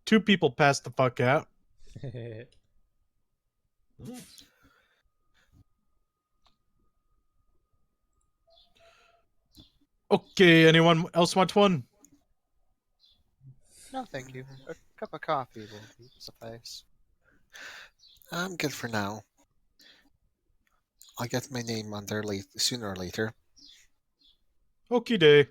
2 people passed the fuck out. Okay, anyone else want one? No, thank you. A cup of coffee will suffice. I'm good for now. I'll get my name on there sooner or later. Okie day.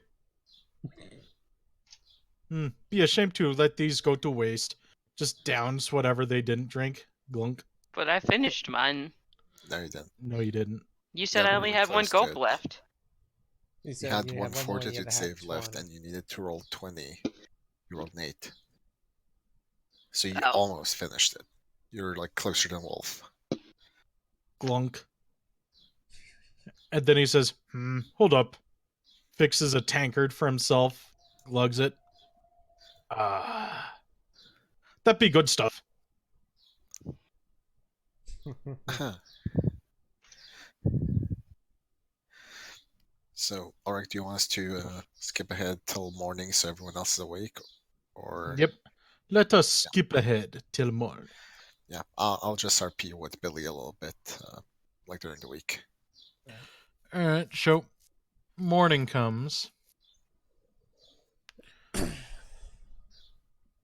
Be ashamed to let these go to waste. Just downs whatever they didn't drink. Glunk. But I finished mine. No, you didn't. No, you didn't. You said Yeah, I we're only really had one close to gulp it. left. You said had you one had more and you fortitude had save left, 20. and you needed to roll 20. You rolled an 8. So you Oh. almost finished it. You're like closer than Wolf. Glunk. And then he says, hold up. Fixes a tankard for himself. Glugs it. That be good stuff. So, Ulric, do you want us to skip ahead till morning so everyone else is awake? Or Yep. Let us skip ahead till morning. yeah, I'll just RP with Billy a little bit, like during the week. Alright, so morning comes.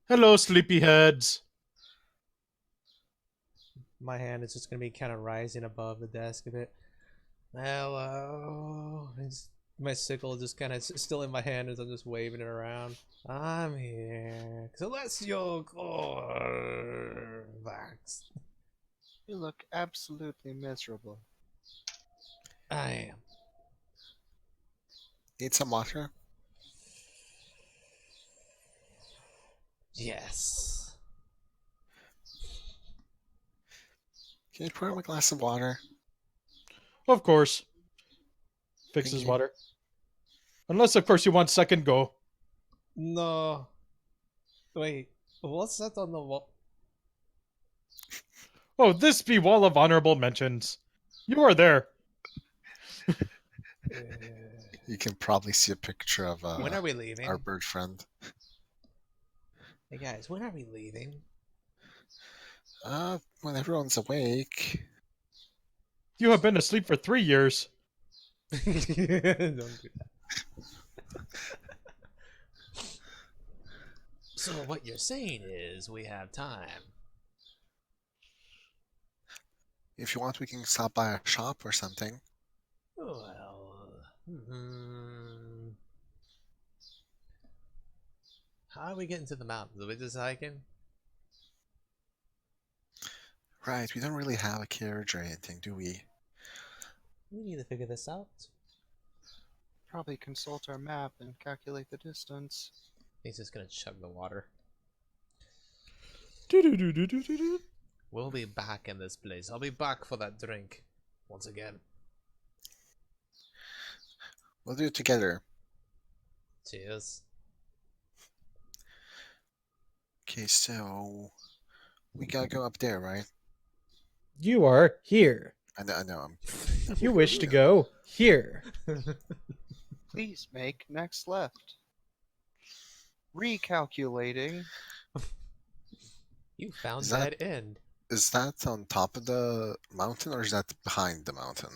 Hello, sleepyheads. My hand is just gonna be kind of rising above the desk a bit. Hello. My sickle is just kind of still in my hand as I'm just waving it around. I'm here. Celestrio Corvax. You look absolutely miserable. I am. Need some water? Yes. Can you pour him a glass of water? Of course. Fixes you. water. Unless, of course, you want second go. No. Wait. What's that on the wall? Oh, this be wall of honorable mentions. You are there. You can probably see a picture of When are we leaving? our bird friend. Hey guys, when are we leaving? When everyone's awake. You have been asleep for 3 years. Don't do that. So what you're saying is we have time. If you want, we can stop by a shop or something. Well, how are we getting to the mountains? Are we just hiking? Right, we don't really have a carriage or anything, do we? We need to figure this out. Probably consult our map and calculate the distance. He's just gonna chug the water. Do-do-do-do-do-do-do. We'll be back in this place. I'll be back for that drink. Once again. We'll do it together. Cheers. Okay, so we gotta go up there, right? You are here. I know. I'm You wish to go here. Please make next left. Recalculating. You found Is that- dead end. Is that on top of the mountain or is that behind the mountain?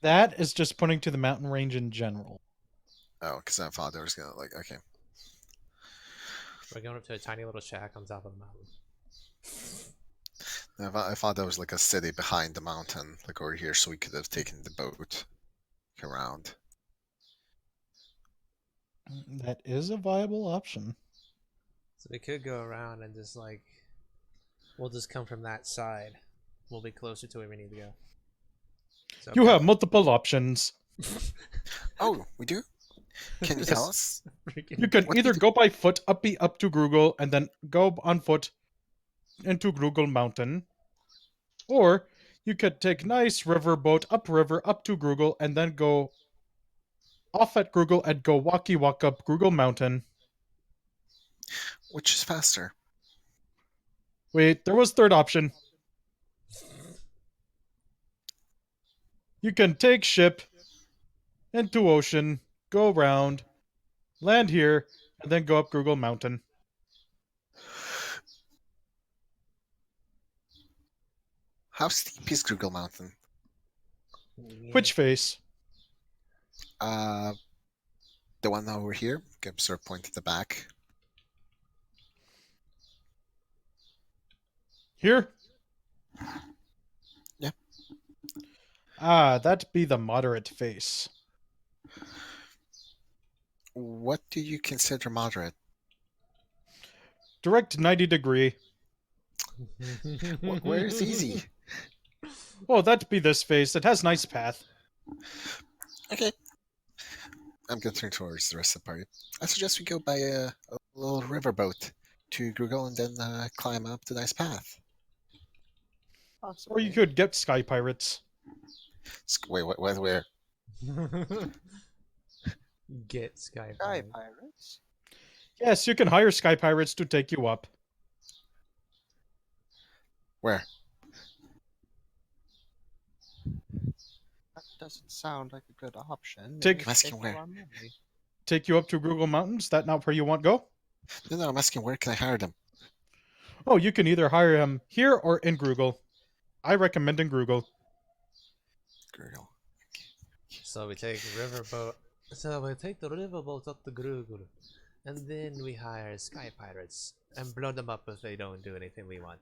That is just pointing to the mountain range in general. Oh, because I thought there was gonna okay. We're going up to a tiny little shack on top of the mountain. I thought that was like a city behind the mountain, like over here, so we could have taken the boat around. That is a viable option. So we could go around and just like, we'll just come from that side. We'll be closer to where we need to go. So You have multiple options. Oh, we do? Can you tell us? You can What either did- go by foot up to Grugel and then go on foot into Grugel Mountain, or you could take nice riverboat upriver up to Grugel and then go off at Grugel and go walk up Grugel Mountain. Which is faster? Wait, there was third option. You can take ship into ocean, go around, land here, and then go up Grugel Mountain. How steep is Google Mountain? Which face? The one over here. Can sort of point at the back. Here? Yeah. Ah, that be the moderate face. What do you consider moderate? Direct 90-degree. Where is easy? Oh, that be this face. It has nice path. Okay. I'm gonna turn towards the rest of the party. I suggest we go by a little riverboat to Google and then climb up the nice path. Or Possibly. you could get Sky Pirates. Wait, where? Get Sky Sky Pirate. pirates. Yes, you can hire Sky Pirates to take you up. Where? That doesn't sound like a good option. Take- It would Asking take where? all our money. Take you up to Google Mountains? That not where you want go? No, I'm asking where can I hire them? Oh, you can either hire him here or in Grugel. I recommend in Grugel. Google. So we take riverboat. So we take the riverboat up to Grugul, and then we hire Sky Pirates and blow them up if they don't do anything we want.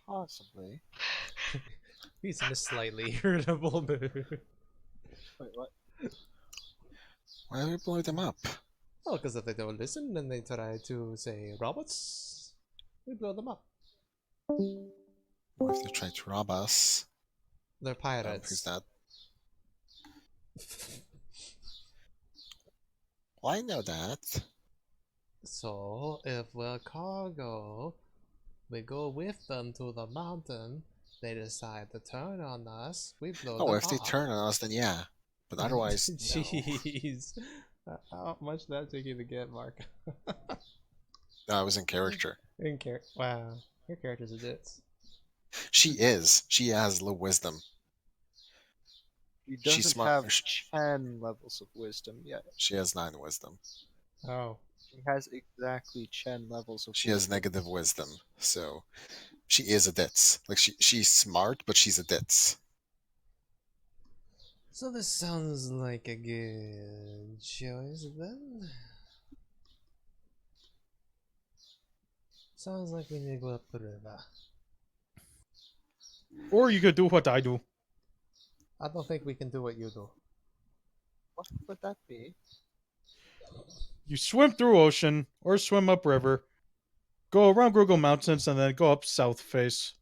Possibly. He's in a slightly irritable mood. Wait, what? Why do we blow them up? Oh, because if they don't listen and they try to say robots, we blow them up. What if they try to rob us? They're Who's pirates. that? Well, I know that. So if we're cargo, we go with them to the mountain. They decide to turn on us. We blow Oh, them if they up. turn on us, then yeah. But otherwise, no. Jeez. How much did that take you to get, Mark? No, I was in character. Wow, your character's a ditz. She is. She has low wisdom. He She's doesn't smart. have 10 levels of wisdom yet. She has 9 wisdom. Oh. He has exactly 10 levels of She has wisdom. negative wisdom, so she is a ditz. Like she's smart, but she's a ditz. So this sounds like a good choice then. Sounds like we need to go up the river. Or you could do what I do. I don't think we can do what you do. What would that be? You swim through ocean or swim up river. Go around Google Mountains and then go up south face.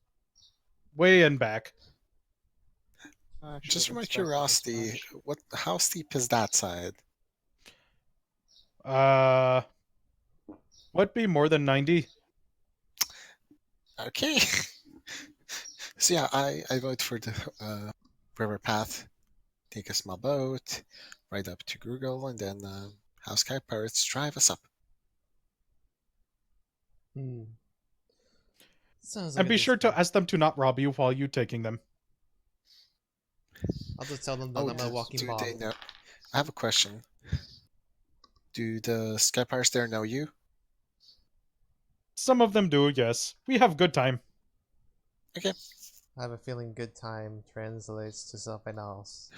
Way and back. I should Just have for my expected as curiosity, much. how steep is that side? What be more than 90? Okay. So yeah, I vote for the river path. Take a small boat, right up to Google, and then have Sky Pirates drive us up. Hmm. Sounds like And a be sure decent to ask them to not rob you while you taking them. I'll just tell them that I'm a do, walking do bomb. they know? I have a question. Do the Sky Pirates there know you? Some of them do, yes. We have good time. Okay, I have a feeling good time translates to something else.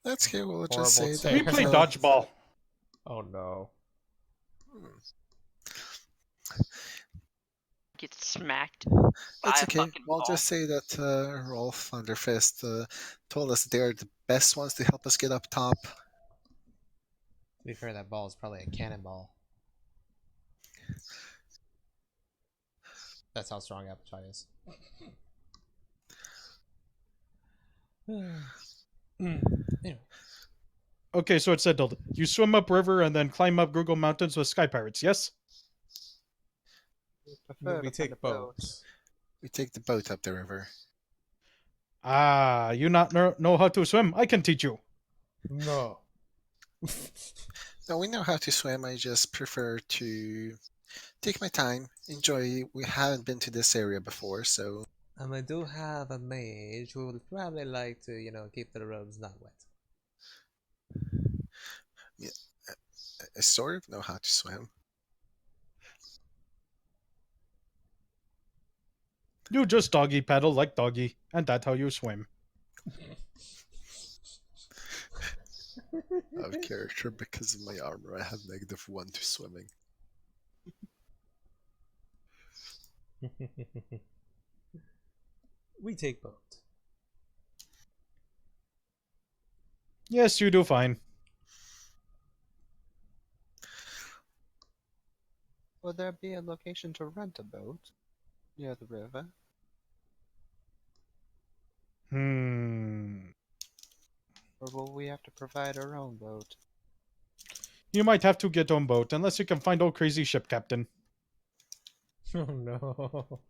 that's okay. We'll just say Horrible that. We play Yeah. dodgeball. Oh no. Get smacked by It's a okay. fucking We'll ball. just say that Rolf Thunderfist told us they're the best ones to help us get up top. To be fair, that ball is probably a cannonball. That's how strong Appetite is. Anyway. Okay, so it's settled. You swim up river and then climb up Google Mountains with Sky Pirates, yes? We prefer We to find take a boat. boats. We take the boat up the river. Ah, you not know how to swim? I can teach you. No. No, we know how to swim. I just prefer to take my time, enjoy. We haven't been to this area before, so And I do have a mage who would probably like to, keep the roads not wet. I sort of know how to swim. You just doggy paddle like doggy, and that's how you swim. Out of character because of my armor. I have -1 to swimming. We take boat. Yes, you do fine. Will there be a location to rent a boat near the river? Or will we have to provide our own boat? You might have to get on boat, unless you can find old crazy ship captain. Oh no.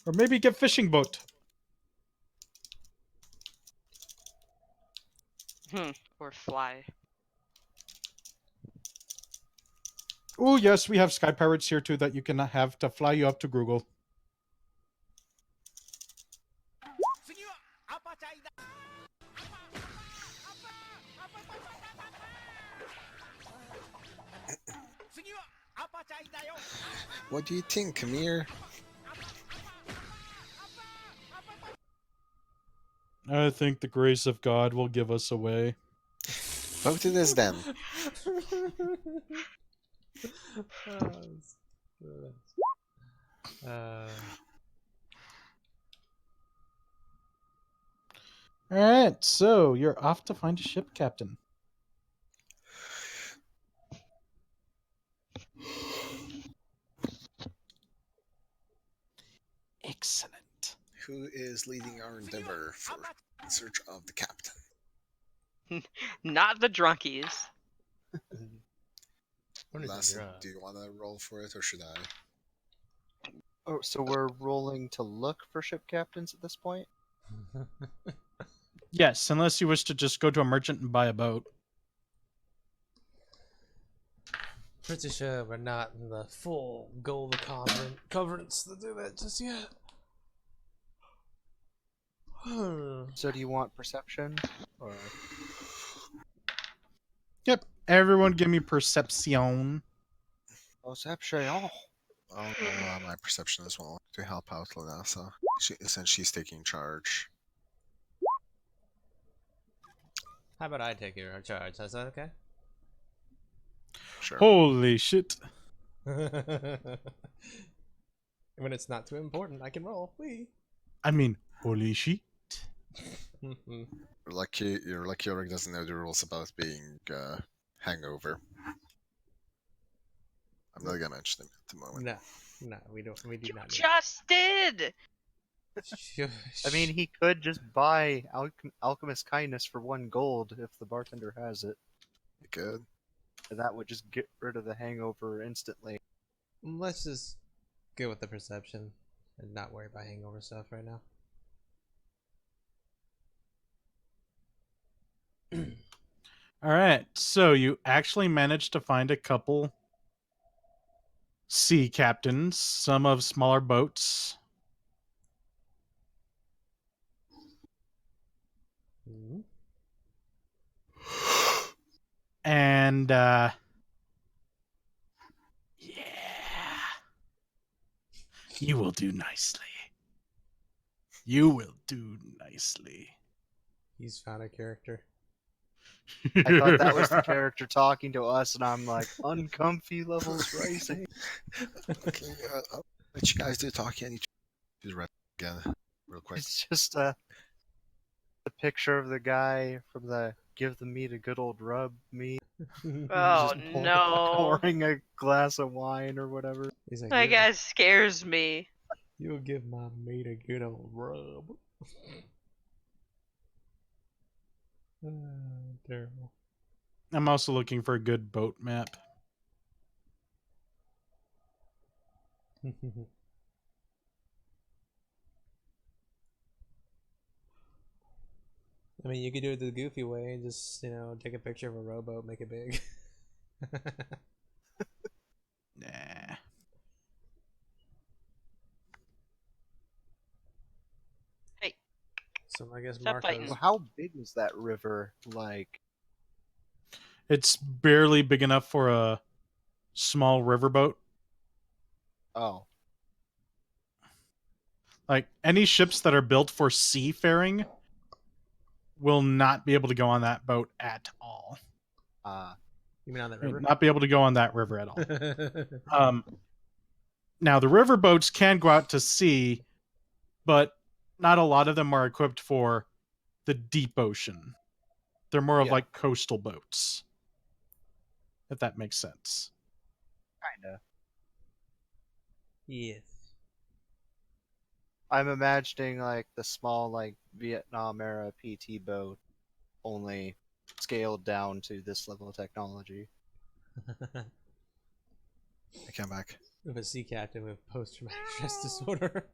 Or maybe get fishing boat. Or fly. Oh yes, we have sky pirates here too that you can have to fly you up to Google. What do you think, Amir? I think the grace of God will give us away. Vote it is then. Alright, so you're off to find a ship captain. Excellent. Who is leading our endeavor for in search of the captain? Not the drunkies. Lassen, do you want to roll for it, or should I? Oh, so we're rolling to look for ship captains at this point? Yes, unless you wish to just go to a merchant and buy a boat. Pretty sure we're not in the full gold covenants to do that just yet. So do you want perception? Or Yep, everyone give me perception. perception? Oh, I'll roll my perception as well to help out Lanasa, since she's taking charge. How about I take your charge? Is that okay? Sure. Holy shit. When it's not too important, I can roll. Whee! I mean, holy shit. You're lucky Ulric doesn't know the rules about being hangover. I'm not gonna mention them at the moment. No, we do You not. just did! I mean, he could just buy Alchemist Kindness for 1 gold if the bartender has it. You good? And that would just get rid of the hangover instantly. Let's just go with the perception and not worry about hangover stuff right now. Alright, so you actually managed to find a couple sea captains, some of smaller boats. Mm-hmm. And, yeah. You will do nicely. You will do nicely. He's found a character. I thought that was the character talking to us, and I'm like, uncomfy levels rising. Okay, I'll let you guys do talking. I need to read again real quick. It's just the picture of the guy from the Give the Meat a Good Old Rub meme. Oh Just no. pouring a glass of wine or whatever. He's like, That guy scares me. you'll give my mate a good old rub. Terrible. I'm also looking for a good boat map. I mean, you could do it the goofy way and just, take a picture of a rowboat, make it big. Nah. Hey. So I guess Stop fighting. Marco's. Well, how big was that river? Like, It's barely big enough for a small riverboat. oh, Like any ships that are built for seafaring will not be able to go on that boat at all. You mean on that I mean, river? not be able to go on that river at all. Now the river boats can go out to sea, but not a lot of them are equipped for the deep ocean. They're more of Yeah. like coastal boats, if that makes sense. kinda. Yes. I'm imagining like the small like Vietnam era PT boat, only scaled down to this level of technology. I came back. With a sea captain with post-traumatic stress disorder.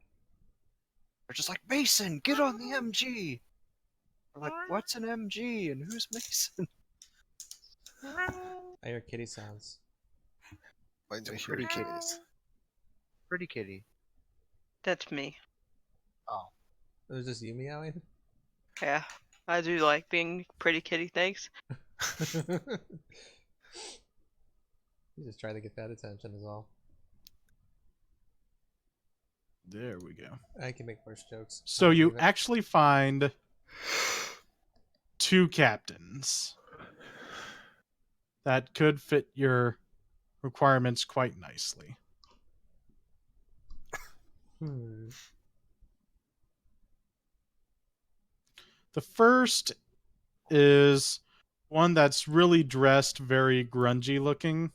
They're just like, Mason, get on the MG. We're like, what's an MG and who's Mason? I hear kitty sounds. Why do I hear Pretty kitties? Pretty kitty. That's me. Oh, It was just you meowing? Yeah. I do like being pretty kitty, thanks. You just try to get that attention is all. There we go. I can make worse jokes. So I'll you leave it. actually find 2 captains that could fit your requirements quite nicely. The first is one that's really dressed very grungy looking.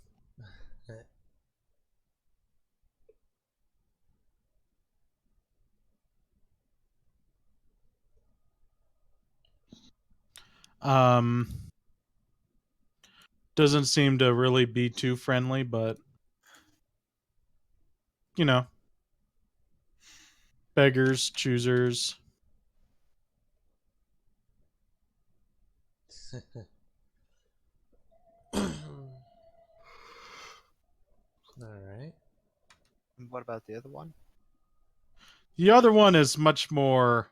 Um, doesn't seem to really be too friendly, but you know, beggars, choosers. Alright. and what about the other one? The other one is much more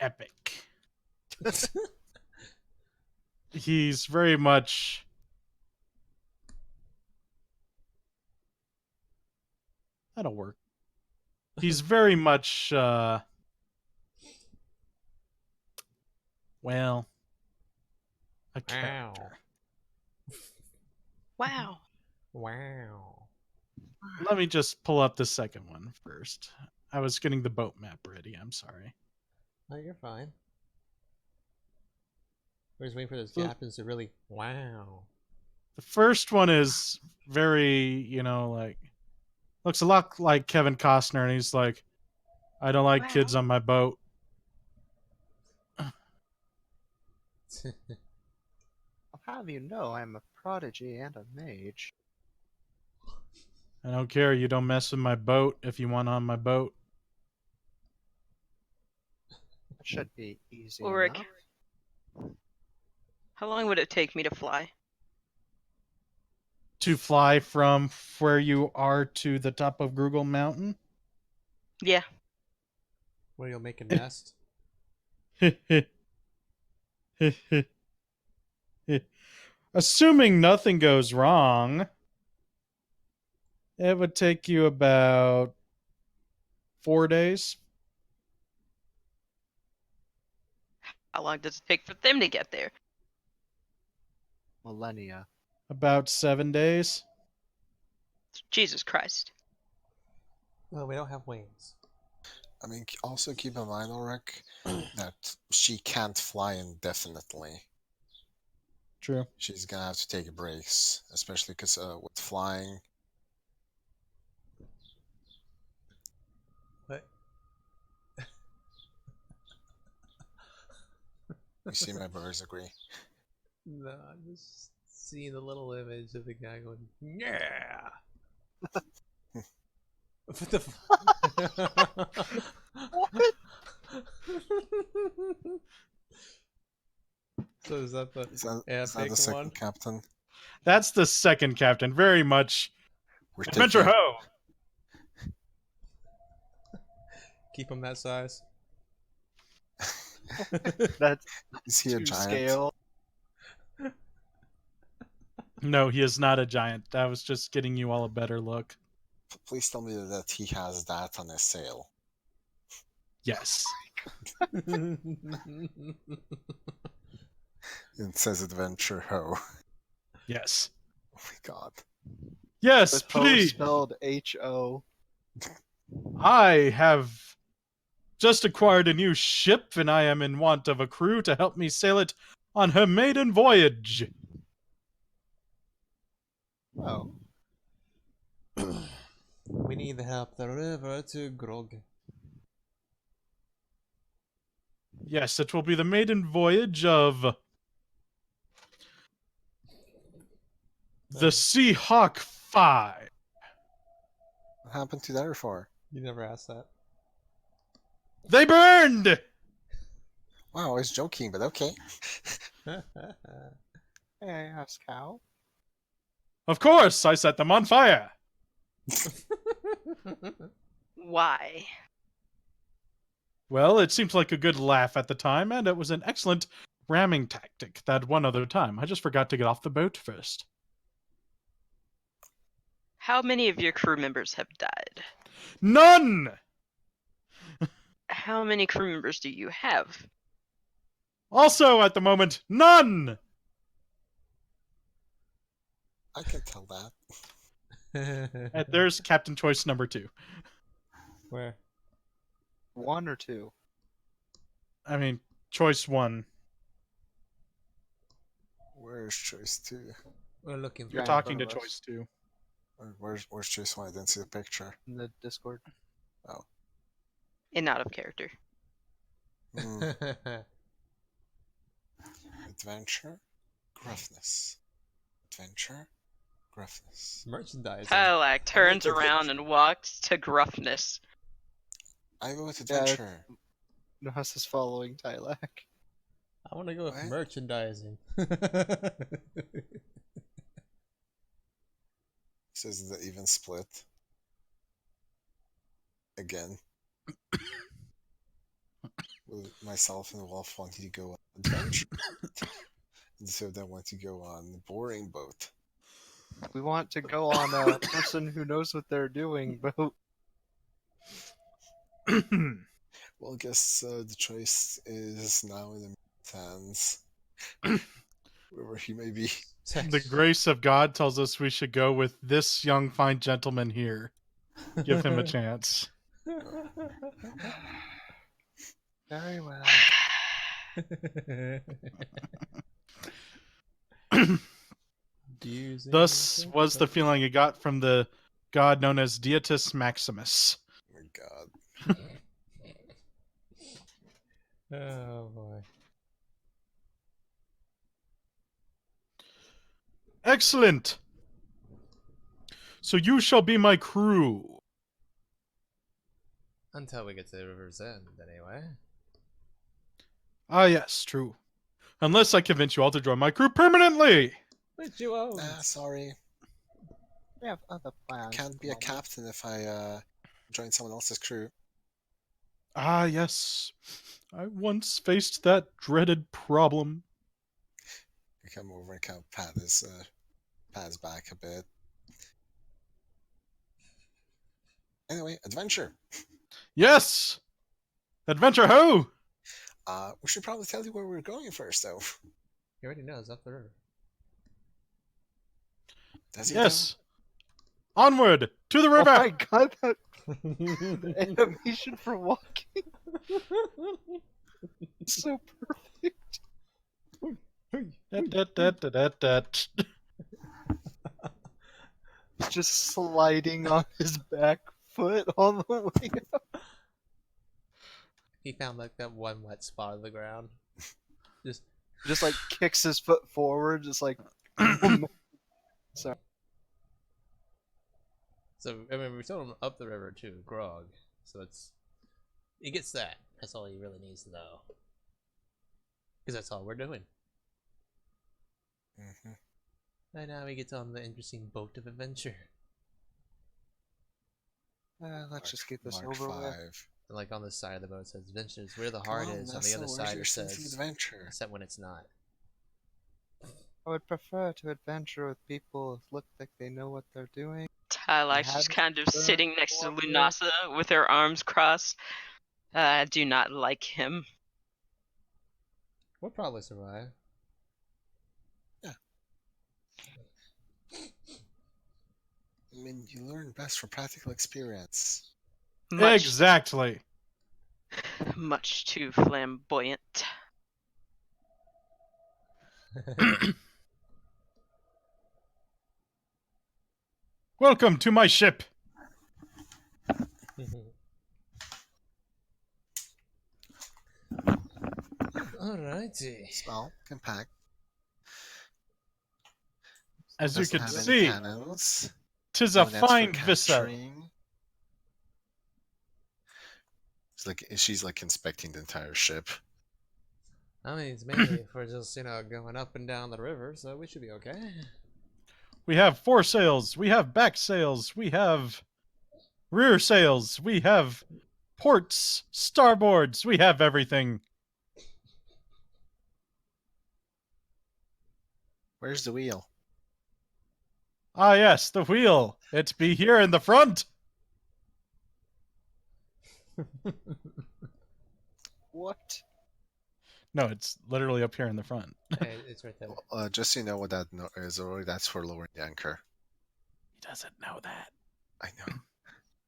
epic. He's very much that'll work. He's very much well, a character. Wow. Wow. Let me just pull up the second one first. I was getting the boat map ready. I'm sorry. Oh, you're fine. We're just waiting for those Well- captains to really wow. The first one is very, like looks a lot like Kevin Costner, and he's like, "I don't like kids Wow. on my boat." I'll have you know I'm a prodigy and a mage. I don't care. You don't mess with my boat if you want on my boat. That should be easy Ulric. enough. How long would it take me to fly? To fly from where you are to the top of Google Mountain? Yeah. Where you'll make a nest? Assuming nothing goes wrong, it would take you about 4 days. How long does it take for them to get there? Millennia. About 7 days. Jesus Christ. Well, we don't have wings. I mean, also keep in mind, Ulrich, that she can't fly indefinitely. True. She's gonna have to take breaks, especially because with flying, What? you see my brothers agree. No, I'm just seeing the little image of the guy going, yeah. What the What? So is that the Is that epic the second one? captain? That's the second captain. Very much We're adventure taking, ho. Keep him that size? That's Is he a to giant? scale. No, he is not a giant. That was just getting you all a better look. Please tell me that he has that on his sail. Yes. It says Adventure Ho. Yes. Oh my god. Yes, With Ho please. spelled H-O. I have just acquired a new ship, and I am in want of a crew to help me sail it on her maiden voyage. Oh. We need help the river to Grog. Yes, it will be the maiden voyage of the Seahawk 5. What happened to the other four? You never asked that. They burned! Wow, I was joking, but okay. May I ask how? Of course, I set them on fire. Why? Well, it seemed like a good laugh at the time, and it was an excellent ramming tactic that one other time. I just forgot to get off the boat first. How many of your crew members have died? None! How many crew members do you have? Also, at the moment, none! I can tell that. And there's Captain Choice number 2. Where? 1 or 2? I mean, Choice 1. Where's Choice 2? We're looking for You're in talking to front of us. Choice 2. Where's Choice 1? I didn't see the picture. In the Discord. And out of character. Hmm. Adventure? Gruffness. Adventure? Gruffness. Merchandise. Tilak turns look at around and walks to Gruffness. I go with Yeah, Adventure. Nuss is following Tilak. I want to go with What? merchandising. This is the even split. Again. With myself and the wolf wanting to go on adventure. And so they want to go on the boring boat. We want to go on a person who knows what they're doing boat. Well, I guess the choice is now in the hands. Wherever he may be. The grace of God tells us we should go with this young, fine gentleman here. Give him a chance. Very well. Thus was the feeling I got from the god known as Dietus Maximus. Oh my god. Oh boy. Excellent! So you shall be my crew. Until we get to the river's end, anyway. Ah, yes, true. Unless I convince you all to join my crew permanently! But you won't. Sorry. We have other plans. Can't be a captain if I join someone else's crew. Ah, yes. I once faced that dreaded problem. I come over and kind of pat his back a bit. Anyway, adventure. Yes! Adventure ho! We should probably tell you where we're going first, though. He already knows, up the river. Does he? Yes! Onward! To the Oh river! my god, that the animation for walking is so perfect. He's just sliding on his back foot all the way up. He found like that one wet spot on the ground. Just Just like kicks his foot forward, just like. Sorry. so I mean we told him up the river too, Grog. So he gets that. That's all he really needs to know. Because that's all we're doing. Mm-hmm. And now we get on the interesting boat of adventure. Let's just get this Mark over with. 5. Like on the side of the boat it says adventures where the Come heart on, is. On the Nessa, other where's side your it sense of says adventure? except when it's not. I would prefer to adventure with people who look like they know what they're doing. Tylak's just haven't kind of learned sitting next to more yet. Lunasa with her arms crossed. I do not like him. We'll probably survive. I mean, you learn best from practical experience. Exactly. Much too flamboyant. Welcome to my ship. Alrighty. Small, compact. As you Doesn't can have any see, cannons. 'tis No a nets for fine vessel. capturing. It's like she's like inspecting the entire ship. I mean, it's mainly if we're just, going up and down the river, so we should be okay. We have foresails, we have back sails, we have rear sails, we have ports, starboards, we have everything. Where's the wheel? Ah yes, the wheel. It be here in the front. What? No, it's literally up here in the front. Hey, it's right there. Just so you know what that is, or that's for lowering the anchor. He doesn't know that. I know.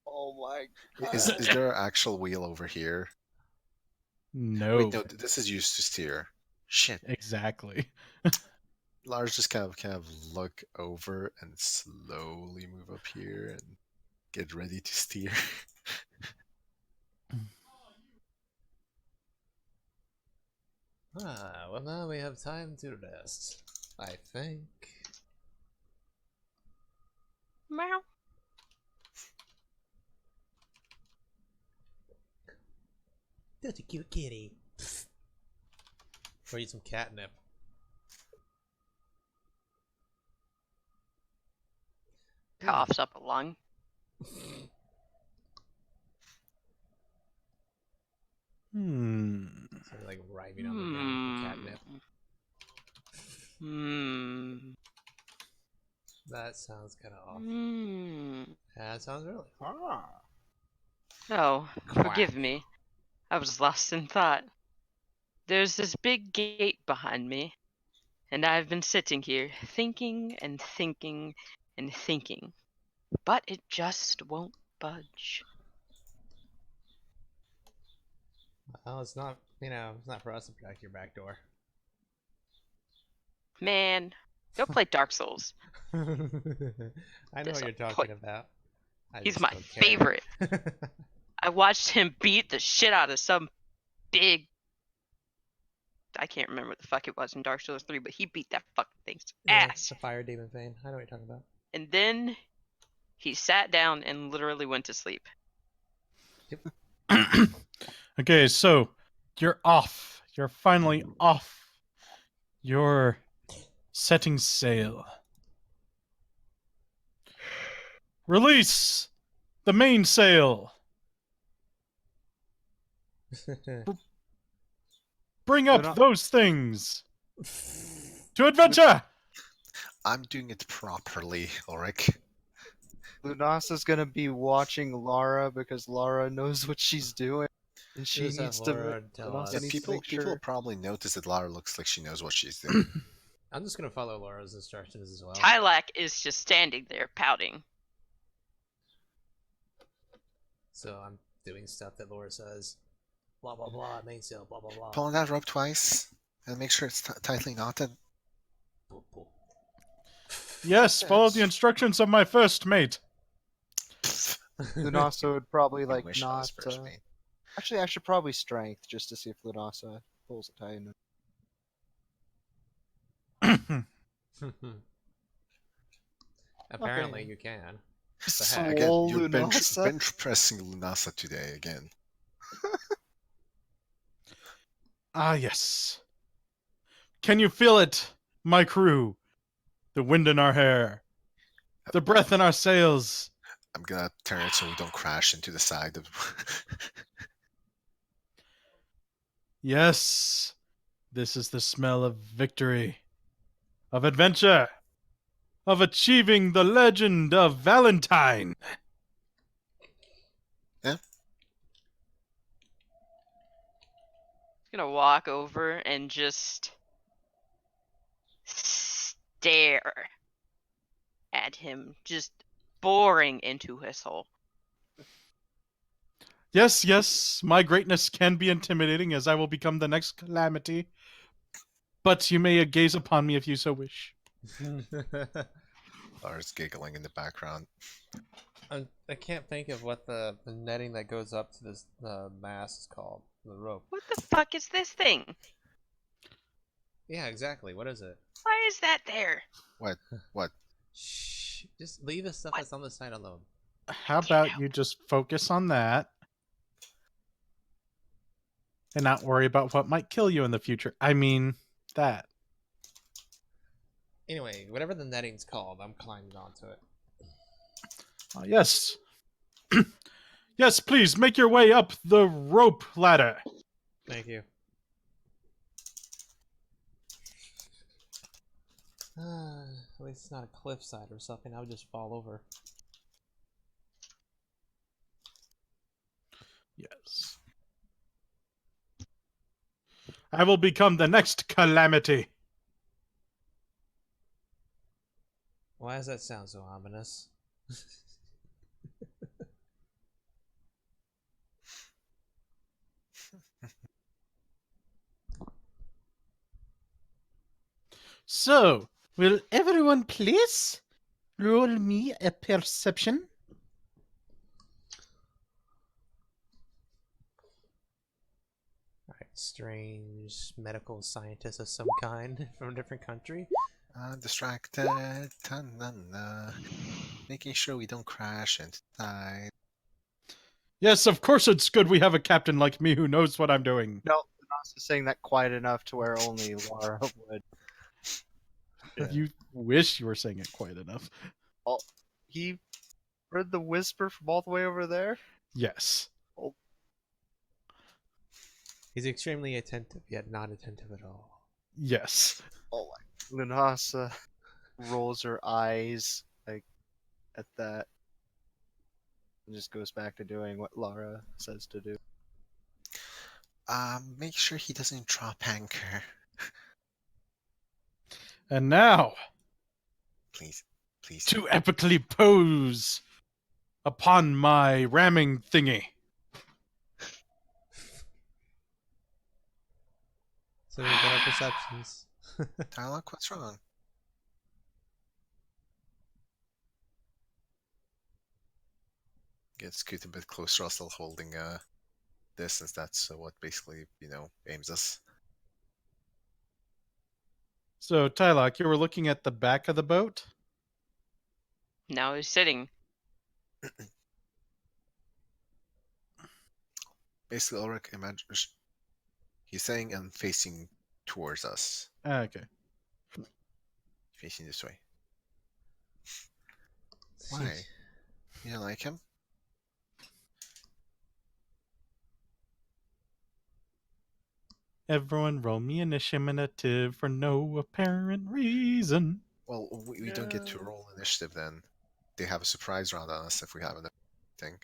Oh my god. Is there an actual wheel over here? No. Wait, no, this is used to steer. Shit. Exactly. Lars just kind of look over and slowly move up here and get ready to steer. Well now we have time to rest, I think. Meow. Such a cute kitty. Or eat some catnip. Coughs up a lung. So like riding on the ground for catnip. That sounds kind of off. That sounds really. Oh, forgive me. I was lost in thought. There's this big gate behind me, and I've been sitting here thinking and thinking and thinking, but it just won't budge. Well, it's not, it's not for us to protect your back door. Man, go play Dark Souls. I know what you're talking about. He's my favorite. I watched him beat the shit out of some big... I can't remember what the fuck it was in Dark Souls 3, but he beat that fucking thing's ass. The fire demon thing. I know what you're talking about. And then he sat down and literally went to sleep. Okay, so you're off. You're finally off. You're setting sail. Release the mainsail. Bring up those things. To adventure. I'm doing it properly, Ulric. Lunasa's gonna be watching Lara because Lara knows what she's doing. And she Just have needs to, Laura tell us. Yeah, needs to people make sure. will probably notice that Lara looks like she knows what she's doing. I'm just gonna follow Laura's instructions as well. Tylak is just standing there pouting. So I'm doing stuff that Laura says. Blah blah blah, mainsail, blah blah blah. Pull on that rope twice and make sure it's tightly knotted. Pull, pull. Yes, follow the instructions of my first mate. Lunasa would probably I like wish I not. was first mate. Actually, I should probably strength just to see if Lunasa pulls it tight enough. Apparently Okay. you can. Again, Swole you're Lunasa. bench pressing Lunasa today again. Ah, yes. Can you feel it, my crew? The wind in our hair. The breath in our sails. I'm gonna turn it so we don't crash into the side of. Yes, this is the smell of victory, of adventure, of achieving the legend of Valentine. Gonna walk over and just stare at him, just boring into his soul. Yes, yes, my greatness can be intimidating, as I will become the next calamity. But you may gaze upon me if you so wish. Lars giggling in the background. I can't think of what the netting that goes up to this mast is called. The rope. What the fuck is this thing? Yeah, exactly. What is it? Why is that there? What? What? Shh. Just leave the stuff that's on the side alone. How about you just focus on that and not worry about what might kill you in the future? I mean, that. Anyway, whatever the netting's called, I'm climbing onto it. Yes. Yes, please make your way up the rope ladder. Thank you. At least it's not a cliffside or something. I would just fall over. Yes. I will become the next calamity. Why does that sound so ominous? So, will everyone please roll me a perception? Alright, strange medical scientist of some kind from a different country. Distracted. Ta-na-na. Making sure we don't crash and die. Yes, of course it's good we have a captain like me who knows what I'm doing. No, I'm not saying that quiet enough to where only Laura would. Yeah. You wish you were saying it quite enough. He heard the whisper from all the way over there? Yes. He's extremely attentive, yet not attentive at all. Yes. Oh my. Lunasa rolls her eyes like at that. And just goes back to doing what Lara says to do. Make sure he doesn't drop anchor. And now, Please. Please. to epically pose upon my ramming thingy. So we got our perceptions. Dialogue, what's wrong? Get scoot a bit closer while still holding distance. That's what basically, aims us. So, Tylok, you were looking at the back of the boat? Now he's sitting. Basically, Ulric, imagine he's saying and facing towards us. Okay. Facing this way. Why? You don't like him? Everyone roll me initiative for no apparent reason. Well, we don't get to roll initiative then. They have a surprise round on us if we have anything.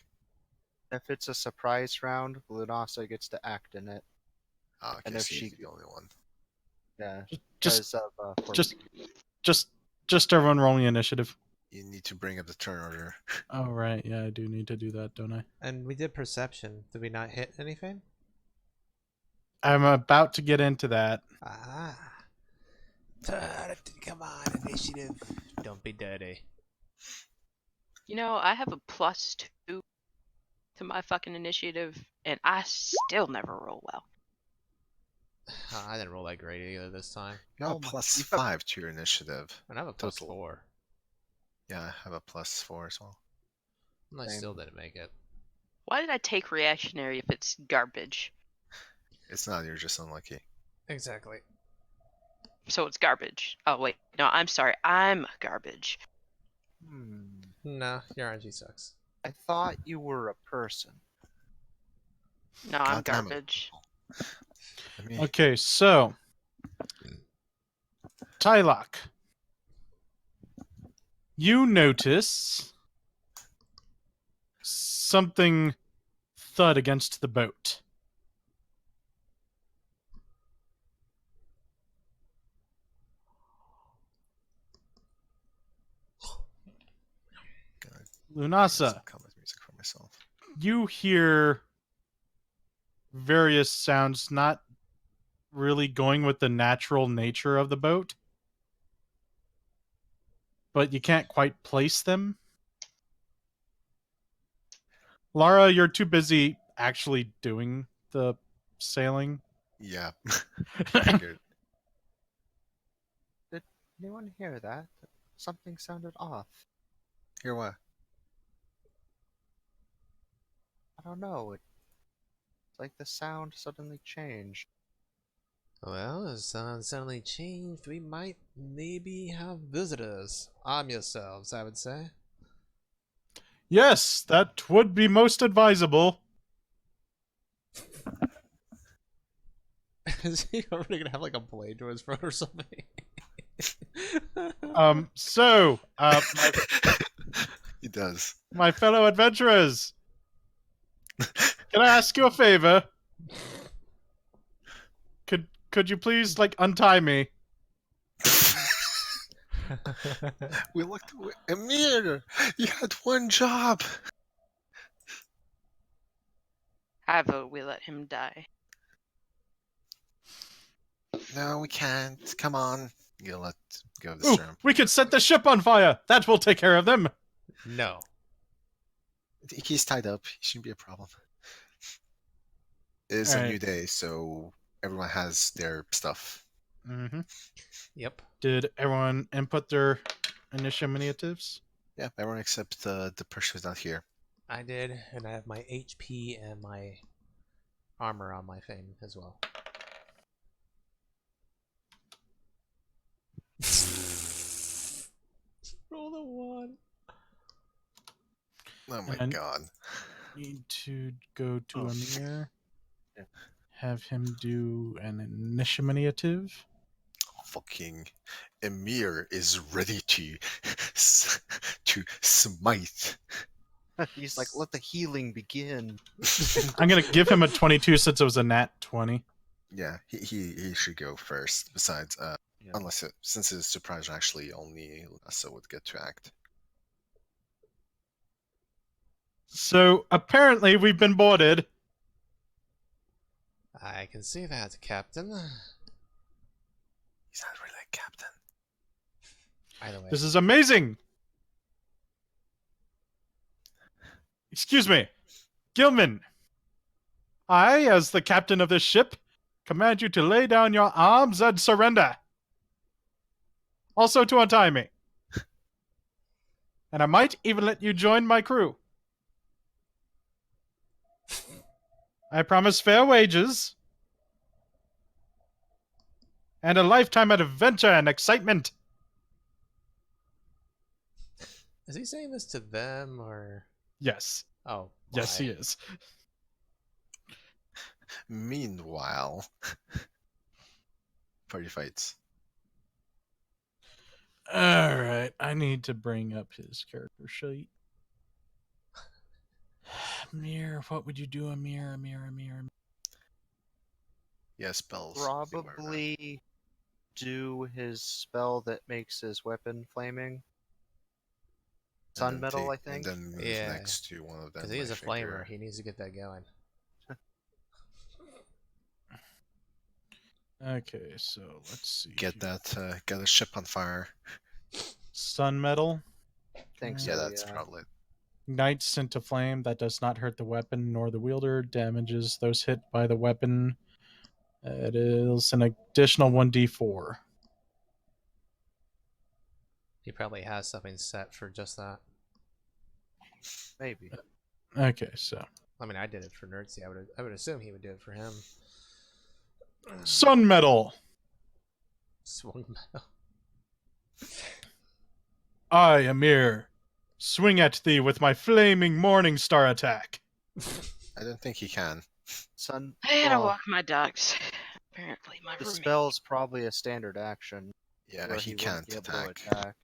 If it's a surprise round, Lunasa gets to act in it. Okay, And if so she- he's the only one. Yeah. Just, Because of just everyone roll me initiative. You need to bring up the turn order. Oh, right. Yeah, I do need to do that, don't I? And we did perception. Did we not hit anything? I'm about to get into that. Ah. Come on, initiative. Don't be dirty. You know, I have a +2 to my fucking initiative, and I still never roll well. I didn't roll that great either this time. You have Oh a my- plus you've got- 5 to your initiative. And I have a Total. +4. Yeah, I have a plus 4 as well. And I Same. still didn't make it. Why did I take reactionary if it's garbage? It's not, you're just unlucky. Exactly. So it's garbage. Oh wait, no, I'm sorry. I'm garbage. No, your RNG sucks. I thought you were a person. No, I'm God damn it. garbage. Let me. Okay, so Tylok, you notice something thud against the boat. Lunasa, Some combat music for myself. you hear various sounds not really going with the natural nature of the boat, but you can't quite place them. Lara, you're too busy actually doing the sailing. Yeah. Figured. Did anyone hear that? Something sounded off. Here what? I don't know. It's like the sound suddenly changed. Well, as sound suddenly changed, we might maybe have visitors. Arm yourselves, I would say. Yes, that would be most advisable. Is he already gonna have like a blade to his throat or something? So, He does. my fellow adventurers, can I ask you a favor? Could you please untie me? We looked. Emir, you had one job. I vote we let him die. No, we can't. Come on. You let go of the Ooh, stern. we could set the ship on fire. That will take care of them. No. He's tied up. He shouldn't be a problem. It is a new day, so everyone has their stuff. Mm-hmm. Yep. Did everyone input their initiatives? Yeah, everyone except the person who's not here. I did, and I have my HP and my armor on my thing as well. Roll the 1. Oh my And- god. Need to go to Oh. Amir. Yeah. Have him do an initiative. Fucking Emir is ready to to smite. He's like, let the healing begin. I'm gonna give him a 22 since it was a nat 20. Yeah, he should go first. Besides, Yeah. unless since it's surprise, actually only Lassa would get to act. So apparently we've been boarded. I can see that, Captain. He's not really a captain. Either way. This is amazing. Excuse me, Gilman. I, as the captain of this ship, command you to lay down your arms and surrender. Also to untie me. And I might even let you join my crew. I promise fair wages. And a lifetime of adventure and excitement. Is he saying this to them or? Yes. Oh. Yes, why? he is. Meanwhile, party fights. Alright, I need to bring up his character sheet. Amir, what would you do, Amir? Yeah, spells. everywhere around. Probably do his spell that makes his weapon flaming. And then Sunmetal, I take- think. And then move Yeah. next to one of them. Because he is a I figure. flamer. He needs to get that going. Okay, so let's see. Get here. that. Get a ship on fire. Sun metal. Think Yeah, so, that's probably it. Ignites into flame that does not hurt the weapon nor the wielder. Damages those hit by the weapon. It is an additional 1d4. He probably has something set for just that. Maybe. Okay, so I mean, I did it for Nerdsy. I would assume he would do it for him. sun metal. Swung metal. I, Amir, swing at thee with my flaming morning star attack. I don't think he can. Sun. I gotta Well, walk my dogs. Apparently, my the roommate. spell's probably a standard action Yeah, where he wouldn't can't be able to attack. attack.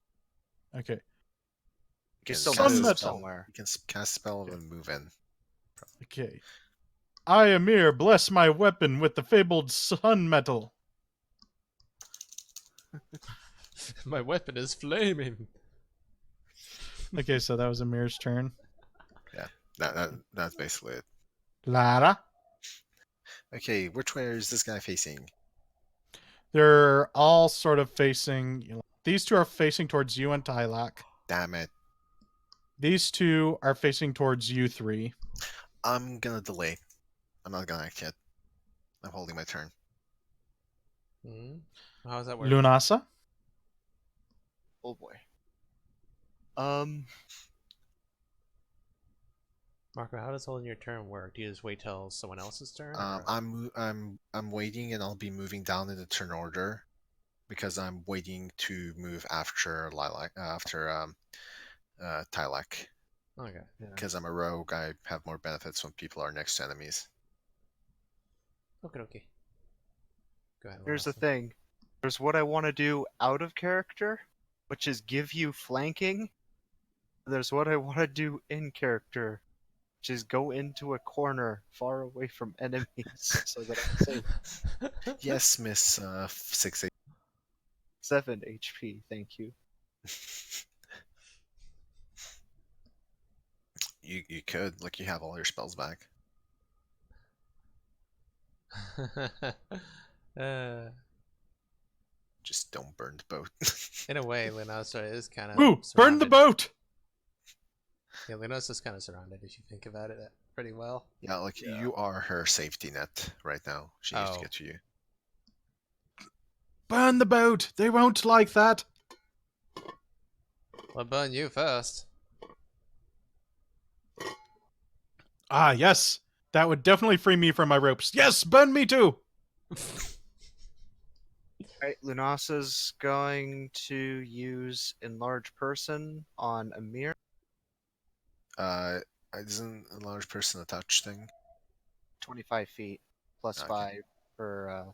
Okay. He can Can still cast a Sun move. metal. somewhere. He can cast a spell Okay. and move in. Okay. I, Amir, bless my weapon with the fabled sun metal. My weapon is flaming. Okay, so that was Amir's turn. That's basically it. Lara. Okay, which way is this guy facing? They're all sort of facing. These two are facing towards you and Tylak. Damn it. These two are facing towards you three. I'm gonna delay. I'm not gonna act yet. I'm holding my turn. Hmm? How does that work? Lunasa. Oh boy. Marco, how does holding your turn work? Do you just wait till someone else's turn? or- I'm waiting, and I'll be moving down in the turn order because I'm waiting to move after Tylek. Okay. Because I'm a rogue, I have more benefits when people are next to enemies. Okay. Go ahead. Here's the Larissa. thing. There's what I want to do out of character, which is give you flanking. There's what I want to do in character, which is go into a corner far away from enemies so that I'm safe. Yes, Miss 6 7 HP, thank you. You could, like, you have all your spells back. uh, Just don't burn the boat. in a way, Lunasa is kind of. Ooh, burn the boat! Yeah, Lunasa's kind of surrounded if you think about it pretty well. Yeah, like, you are her safety net right now. She needs to Oh. get to you. Burn the boat! They won't like that! Well, burn you first. Ah, yes! That would definitely free me from my ropes. Yes, burn me too! Alright, Lunasa's going to use Enlarge Person on Amir. Isn't a large person a touch thing? 25 feet, plus Okay. 5 for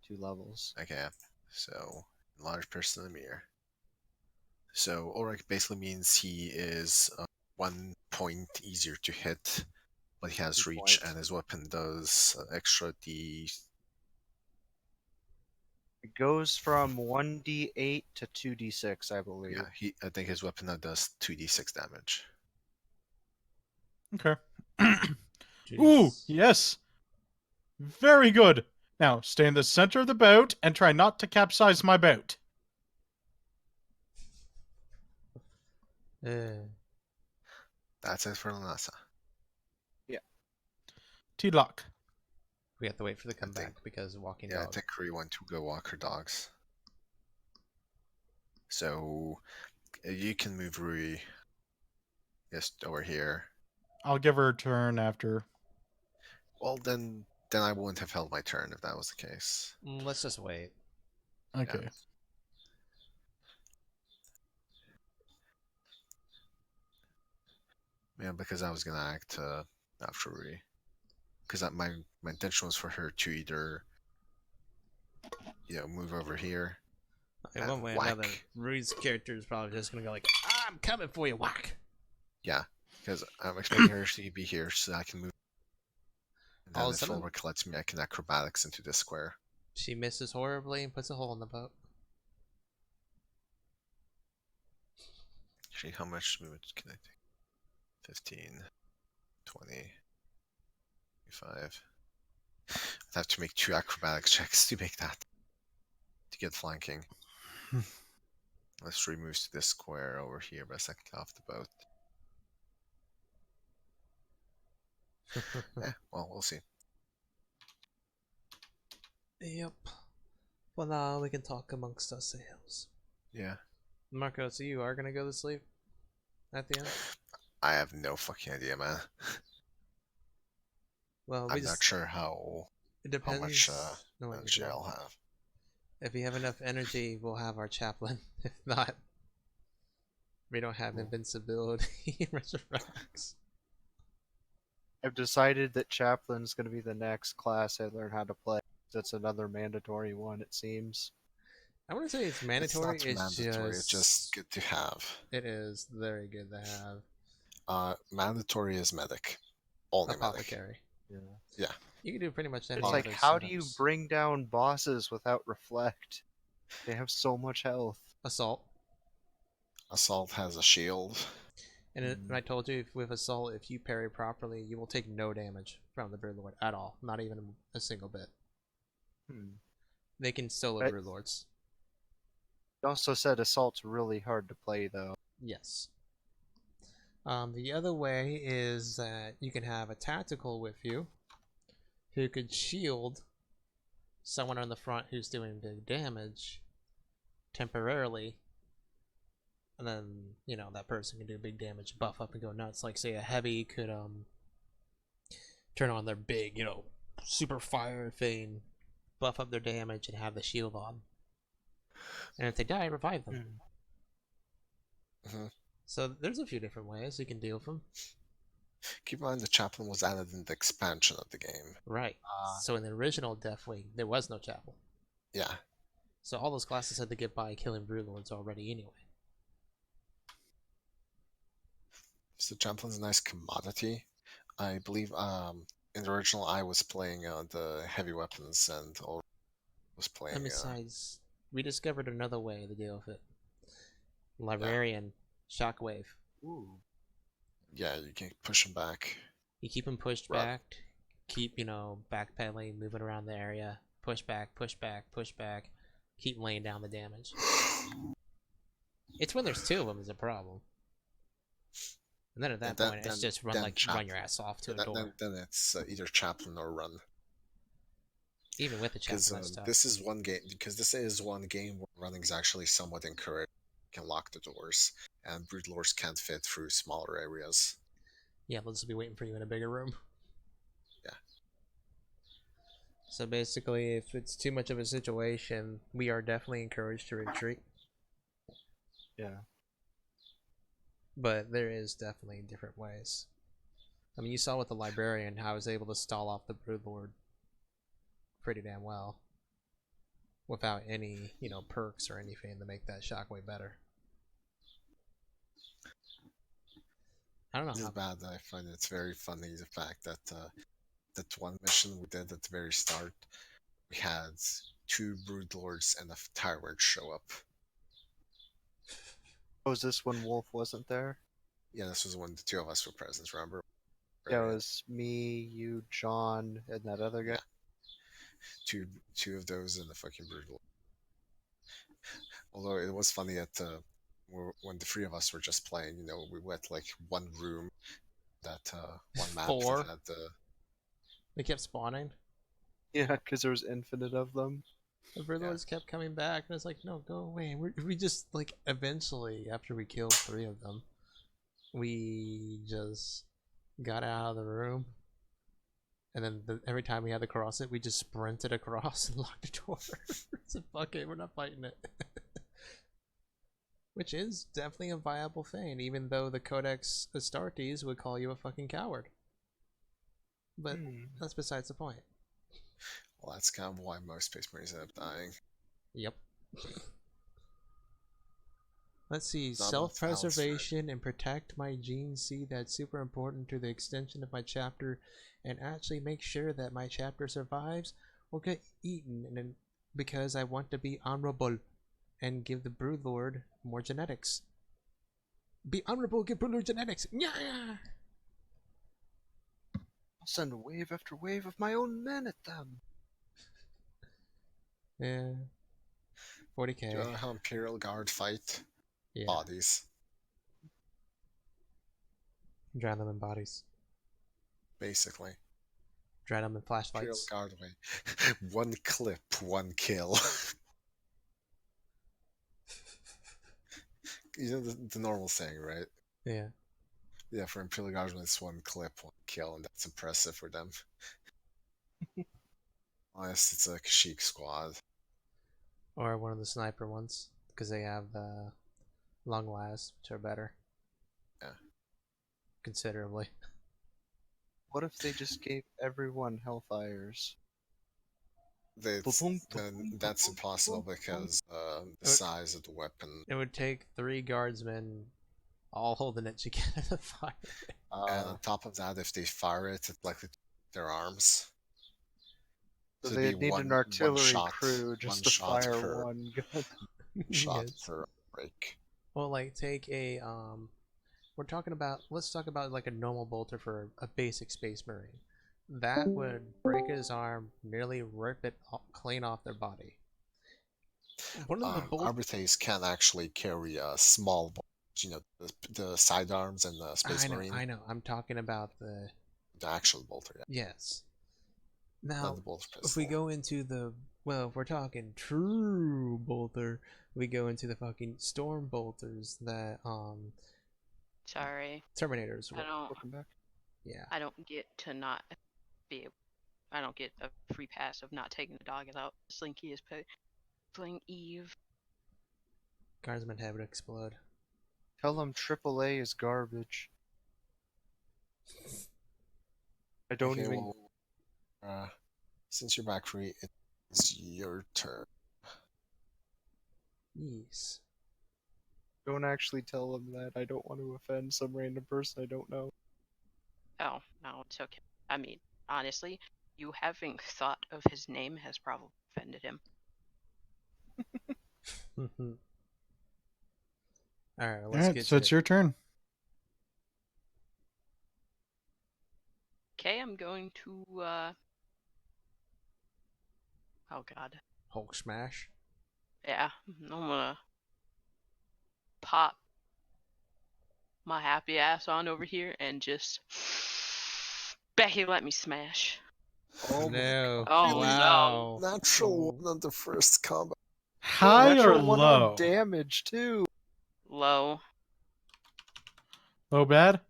2 levels. Okay, so large person in the mirror. So Ulric basically means he is 1 point easier to hit, but he has 2 reach, points. and his weapon does extra D. It goes from 1d8 to 2d6, I believe. Yeah, I think his weapon now does 2d6 damage. Okay. Ooh, Jeez. yes! Very good! Now, stay in the center of the boat and try not to capsize my boat. That's it for Lanasa. T-Lock. We have to wait for the comeback think- because walking Yeah, I dog. think Kuri went to go walk her dogs. So you can move Rui just over here. I'll give her a turn after. Well, then I wouldn't have held my turn if that was the case. Let's just wait. Okay. Yeah, because I was gonna act after Rui. Because my intention was for her to either, move over here. In one way or whack. another, Rui's character is probably just gonna go like, "I'm coming for you, whack." Yeah, because I'm expecting her to be here so I can move. And then All of a if sudden- Ulrich lets me, I can acrobatics into this square. She misses horribly and puts a hole in the boat. Actually, how much movement can I take? 15, 20, 25. I'd have to make 2 acrobatics checks to make that. To get flanking. Let's remove to this square over here by second off the boat. Yeah, well, we'll see. Yep. Well, now we can talk amongst ourselves. Yeah. Marco, so you are gonna go to sleep at the end? I have no fucking idea, man. Well, I'm not sure how It depends. much No, energy I'll have. If you have enough energy, we'll have our chaplain. If not, we don't have Cool. invincibility. Resurrects. I've decided that Chaplain's going to be the next class I learn how to play. That's another mandatory one, it seems. I wouldn't say it's It's mandatory. not It's mandatory. It's just just good to have. it is very good to have. Mandatory is medic. Only medic. Apothecary. Yeah. Yeah. You can do pretty much any It's Well, like, other how do you setups. bring down bosses without reflect? They have so much health. Assault. Assault has a shield. And I told you, with Assault, if you parry properly, you will take no damage from the Broodlord at all. Not even a single bit. They can solo Right. Broodlords. It also said Assault's really hard to play, though. Yes. The other way is that you can have a tactical with you who could shield someone on the front who's doing big damage temporarily, and then that person can do big damage, buff up and go nuts. Like say a heavy could turn on their big super fire thing, buff up their damage, and have the shield on. And if they die, revive them. Mm-hmm. So there's a few different ways you can deal with them. Keep in mind the chaplain was added in the expansion of the game. Right. So in the original Deathwing, there was no chapel. Yeah. So all those classes had to get by killing Broodlords already anyway. So chaplain's a nice commodity. I believe in the original I was playing the heavy weapons and Ulric was playing. And besides, we discovered another way to deal with it. Librarian, Shockwave. Ooh. Yeah, you can push him back. You keep him pushed back, keep, backpedaling, moving around the area, push back, push back, push back, keep laying down the damage. It's when there's two of them is a problem. And then at that point, it's just run your ass off to a door. Then it's either chaplain or run. Even with the chaplain, this is one game where running is actually somewhat encouraged. You can lock the doors, and Broodlords can't fit through smaller areas. Yeah, they'll just be waiting for you in a bigger room. Yeah. So basically, if it's too much of a situation, we are definitely encouraged to retreat. Yeah. But there is definitely different ways. I mean, you saw with the Librarian how I was able to stall off the Broodlord pretty damn well. Without any, perks or anything to make that shockwave better. I don't know. It's bad. I find it's very funny the fact that that one mission we did at the very start, we had 2 Broodlords and a Tyrant show up. Was this when Wolf wasn't there? Yeah, this was when the 2 of us were present, remember? Yeah, it was me, you, John, and that other guy. Yeah. Two of those in the fucking Broodlord. Although it was funny at when the 3 of us were just playing, we went like one room, that one map 4. that had the... They kept spawning. Yeah, because there was infinite of them. The Broodlords kept coming back, and it's like, no, go away. We just, eventually, after we killed 3 of them, we just got out of the room. And then every time we had to cross it, we just sprinted across and locked the door. So fuck it, we're not fighting it. Which is definitely a viable thing, even though the Codex Astartes would call you a fucking coward. But that's besides the point. Well, that's kind of why most Space Marines end up dying. Yep. Let's see, self-preservation and protect my genes. See, that's super important to the extension of my chapter, and actually make sure that my chapter survives or get eaten, and because I want to be honorable and give the Broodlord more genetics. Be honorable, give Broodlord genetics. Yeah. I'll send wave after wave of my own men at them. Yeah. 40k. Do you know how Imperial Guard fight? Yeah. Bodies. Drown them in bodies. Basically. Drown them in flashlights. Imperial Guard way. One clip, one kill. You know the normal saying, right? Yeah. Yeah, for Imperial Guardsmen it's one clip, one kill, and that's impressive for them. Unless it's a Kashyyyk squad. Or one of the sniper ones, because they have the long last, which are better. Yeah. Considerably. What if they just gave everyone Hellfires? That's impossible because the size of the weapon. It would take 3 guardsmen all holding it together to fire it. And on top of that, if they fire it, it's likely to their arms. So it'd they'd be need one an artillery shot, crew just one to shot fire per one gun. shot Yes. per break. Well, like take a we're talking about, let's talk about like a normal bolter for a basic space marine. That would break his arm, nearly rip it clean off their body. One of the Arbitraries can actually carry a small, the sidearms and the space marine. I know. I'm talking about the actual bolter. Yeah. Yes. Now, Not the bolter if we pistol. go into the, well, if we're talking true bolter, we go into the fucking storm bolters that Sorry, Terminators were. Welcome back. Yeah. I don't get to not be. I don't get a free pass of not taking the dog out. Slinky is playing Eve. Guardsman head would explode. Tell them AAA is garbage. I don't Okay, even. well, since you're back free, it's your turn. Yes. Don't actually tell them that. I don't want to offend some random person I don't know. Oh no, it's okay. I mean, honestly, you having thought of his name has probably offended him. Alright, let's Alright, get so to it's your turn. Okay, I'm going to. Oh God. Hulk smash. Yeah, I'm gonna pop my happy ass on over here and just. Becky, let me smash. Oh No. Oh Really? Wow. Natural one on the first combat. High or natural one on low? damage too. Low. Low bad?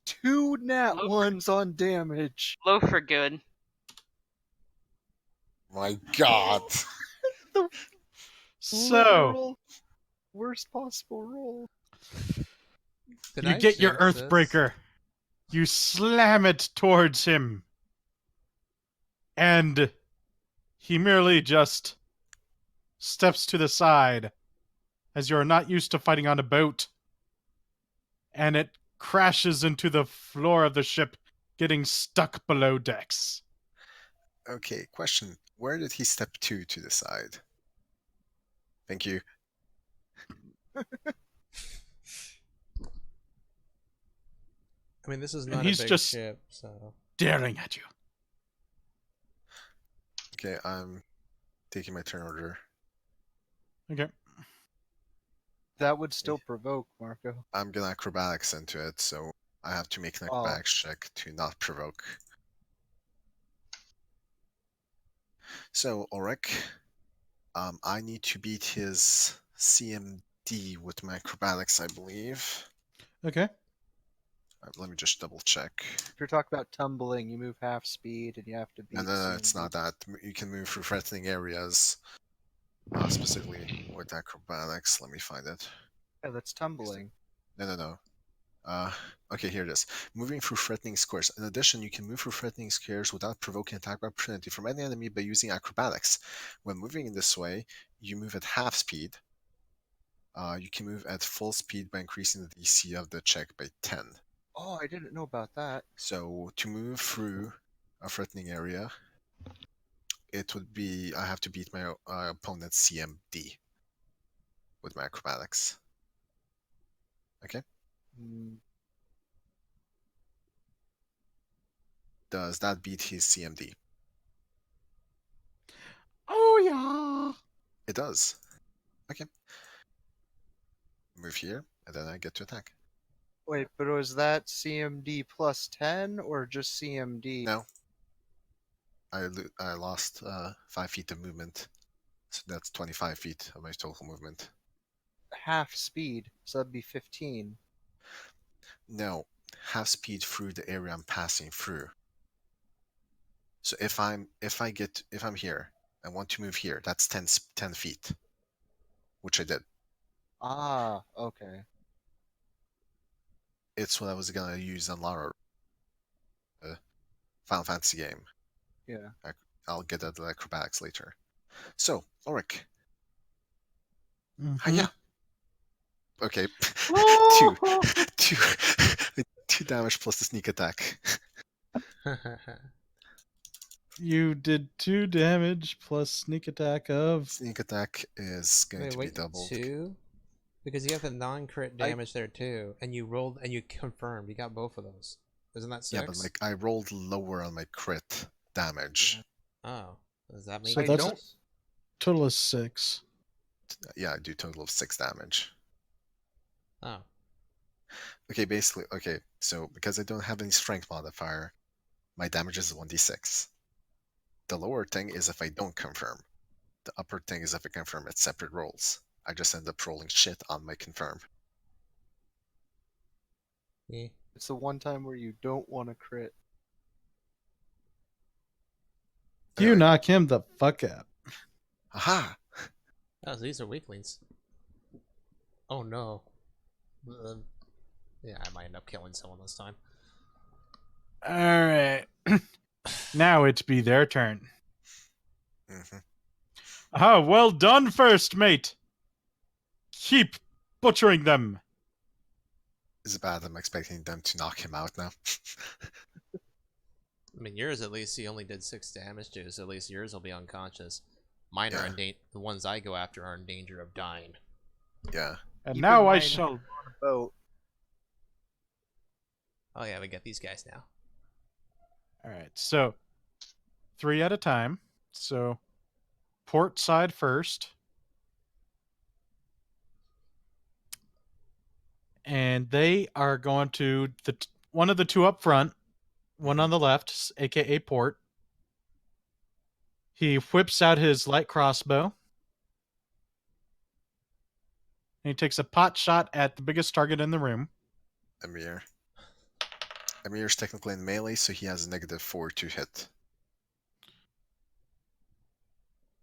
2 nat Low. ones on damage. Low for good. My God. So, Literal worst possible roll. Did you I get your jinx this? Earthbreaker. You slam it towards him. And he merely just steps to the side, as you're not used to fighting on a boat. And it crashes into the floor of the ship, getting stuck below decks. Okay, question. Where did he step to the side? Thank you. I mean, this is And not a he's big just- ship, so. Staring at you. Okay, I'm taking my turn order. Okay. That would still provoke, Marco. I'm gonna acrobatics into it, so I have to make an Oh. acrobatics check to not provoke. So, Ulric, I need to beat his CMD with my acrobatics, I believe. Okay. Let me just double check. If you're talking about tumbling, you move half speed and you have to beat. No, it's CMD. not that. You can move through threatening areas, specifically with acrobatics. Let me find it. Yeah, that's tumbling. No. Okay, here it is. Moving through threatening squares. In addition, you can move through threatening squares without provoking attack of opportunity from any enemy by using acrobatics. When moving in this way, you move at half speed. You can move at full speed by increasing the DC of the check by 10. Oh, I didn't know about that. So to move through a threatening area, it would be I have to beat my opponent's CMD with my acrobatics. Okay. Does that beat his CMD? Oh, yeah. It does. Okay. Move here, and then I get to attack. Wait, but was that CMD plus 10 or just CMD? No. I lost 5 feet of movement. So that's 25 feet of my total movement. Half speed, so that'd be 15. No. Half speed through the area I'm passing through. So if I'm here, I want to move here, that's 10 feet. Which I did. Ah, okay. It's what I was gonna use on Lara. Final Fantasy game. Yeah. I'll get at the acrobatics later. So, Ulric. Mhm. Hiya. Okay. Oh! two, 2 damage plus the sneak attack. You did 2 damage plus sneak attack of. Sneak attack is going to be doubled. 2? Because you have the non-crit damage there too, and you rolled and you confirmed. You got both of those. Isn't that 6? Yeah, but like I rolled lower on my crit damage. Oh, does that So make I that's don't. total is 6. Yeah, I do total of 6 damage. Oh, Okay, basically, okay, so because I don't have any strength modifier, my damage is 1d6. The lower thing is if I don't confirm. The upper thing is if I confirm, it's separate rolls. I just end up rolling shit on my confirm. yeah. It's the one time where you don't want to crit. You knock him the fuck out. Aha! Oh, so these are weaklings. Oh no. Yeah, I might end up killing someone this time. Alright. Now it be their turn. Mm-hmm. Ah, well done, first mate. Keep butchering them. It's bad, I'm expecting them to knock him out now. I mean, yours at least he only did 6 damage to, so at least yours will be unconscious. Mine are Yeah. the ones I go after are in danger of dying. Yeah. And Keep now in I mind- shall. Boat. Oh yeah, we got these guys now. Alright, so 3 at a time. So port side first. And they are going to one of the 2 up front, one on the left, aka port. He whips out his light crossbow. And he takes a pot shot at the biggest target in the room. Amir. Amir's technically in melee, so he has a -4 to hit.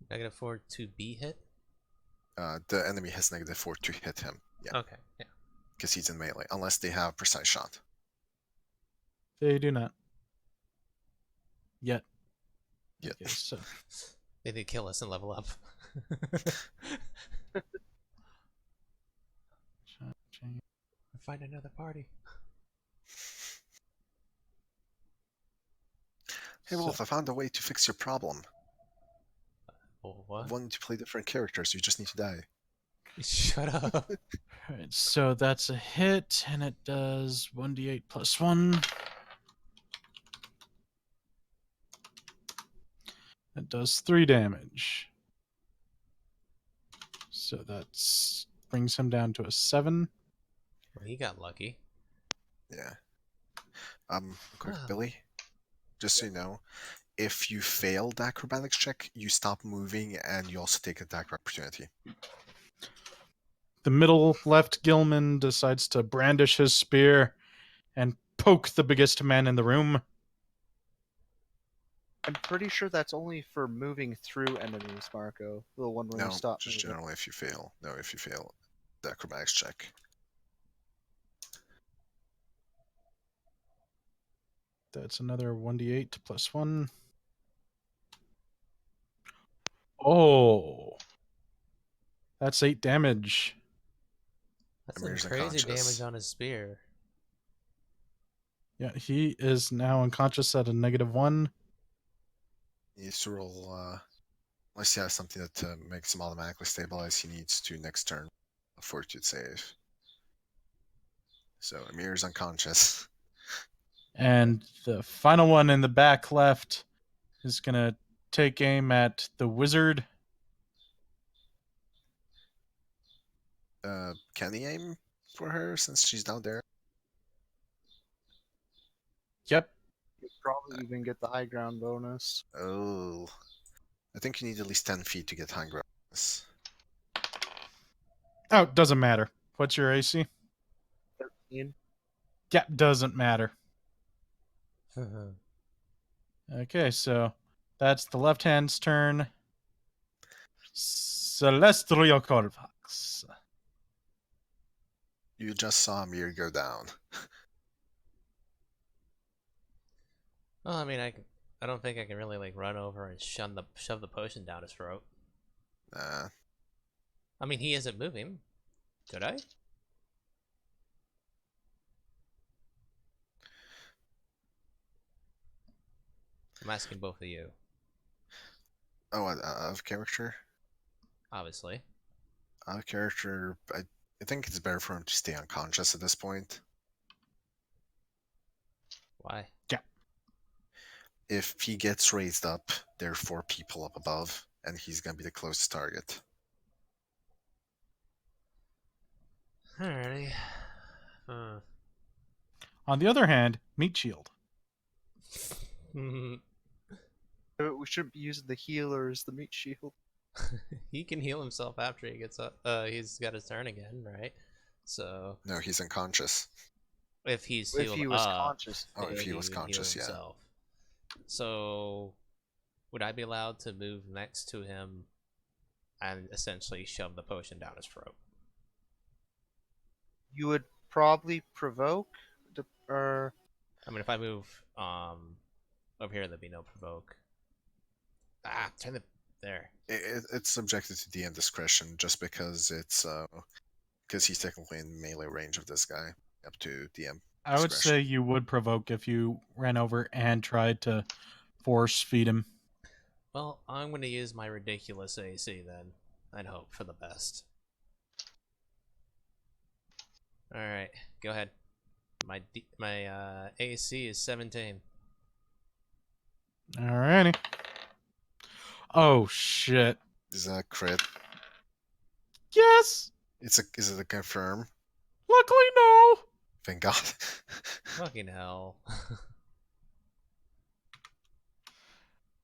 -4 to be hit? The enemy has -4 to hit him. Yeah, Okay, yeah. because he's in melee, unless they have precise shot. They do not. Yet. Yet. Okay, so They did kill us and level up. Find another party. Hey Wolf, I found a way to fix your problem. Oh, what? Wanting to play different characters, you just need to die. Shut up. Alright, so that's a hit, and it does 1d8 plus 1. It does 3 damage. So that's brings him down to a 7. Well, he got lucky. Yeah. Quick, Wow. Billy. Just so you know, if you fail the acrobatics check, you stop moving and you also take attack opportunity. The middle left Gilman decides to brandish his spear and poke the biggest man in the room. I'm pretty sure that's only for moving through enemies, Marco. The one where No, you stop just moving. generally if you fail. No, if you fail the acrobatics check. That's another 1d8 plus 1. Oh. That's 8 damage. That's some Amir's crazy unconscious. damage on his spear. Yeah, he is now unconscious at a -1. He needs to roll, unless he has something that makes him automatically stabilize, he needs to next turn a fortitude save. So Amir's unconscious. And the final one in the back left is going to take aim at the wizard. Can he aim for her since she's down there? Yep. You probably even get the high ground bonus. Oh. I think you need at least 10 feet to get high ground. Oh, it doesn't matter. What's your AC? 13. Yeah, doesn't matter. Okay, so that's the left hand's turn. Celestrio Corvax. You just saw Amir go down. Well, I mean, I don't think I can really like run over and shove the potion down his throat. Nah. I mean, he isn't moving. Could I? I'm asking both of you, Oh, out of character? obviously. Out of character, I think it's better for him to stay unconscious at this point. Why? If he gets raised up, there are 4 people up above, and he's gonna be the closest target. Alrighty. On the other hand, meat shield. We shouldn't be using the healer as the meat shield. He can heal himself after he gets up. He's got his turn again, right? So No, he's unconscious. if he's If healed he was up, conscious. Oh, if he was would heal conscious, yeah. himself. So would I be allowed to move next to him and essentially shove the potion down his throat? You would probably provoke, or I mean, if I move over here, there'd be no provoke. Turn the there. It's subjected to DM discretion, just because it's because he's technically in melee range of this guy. Up to DM. I would Discretion. say you would provoke if you ran over and tried to force feed him. Well, I'm going to use my ridiculous AC then, and hope for the best. All right, go ahead. My AC is 17. Alrighty. Oh shit. Is that a crit? Yes. Is it a confirm? Luckily, no. Thank God. Fucking hell.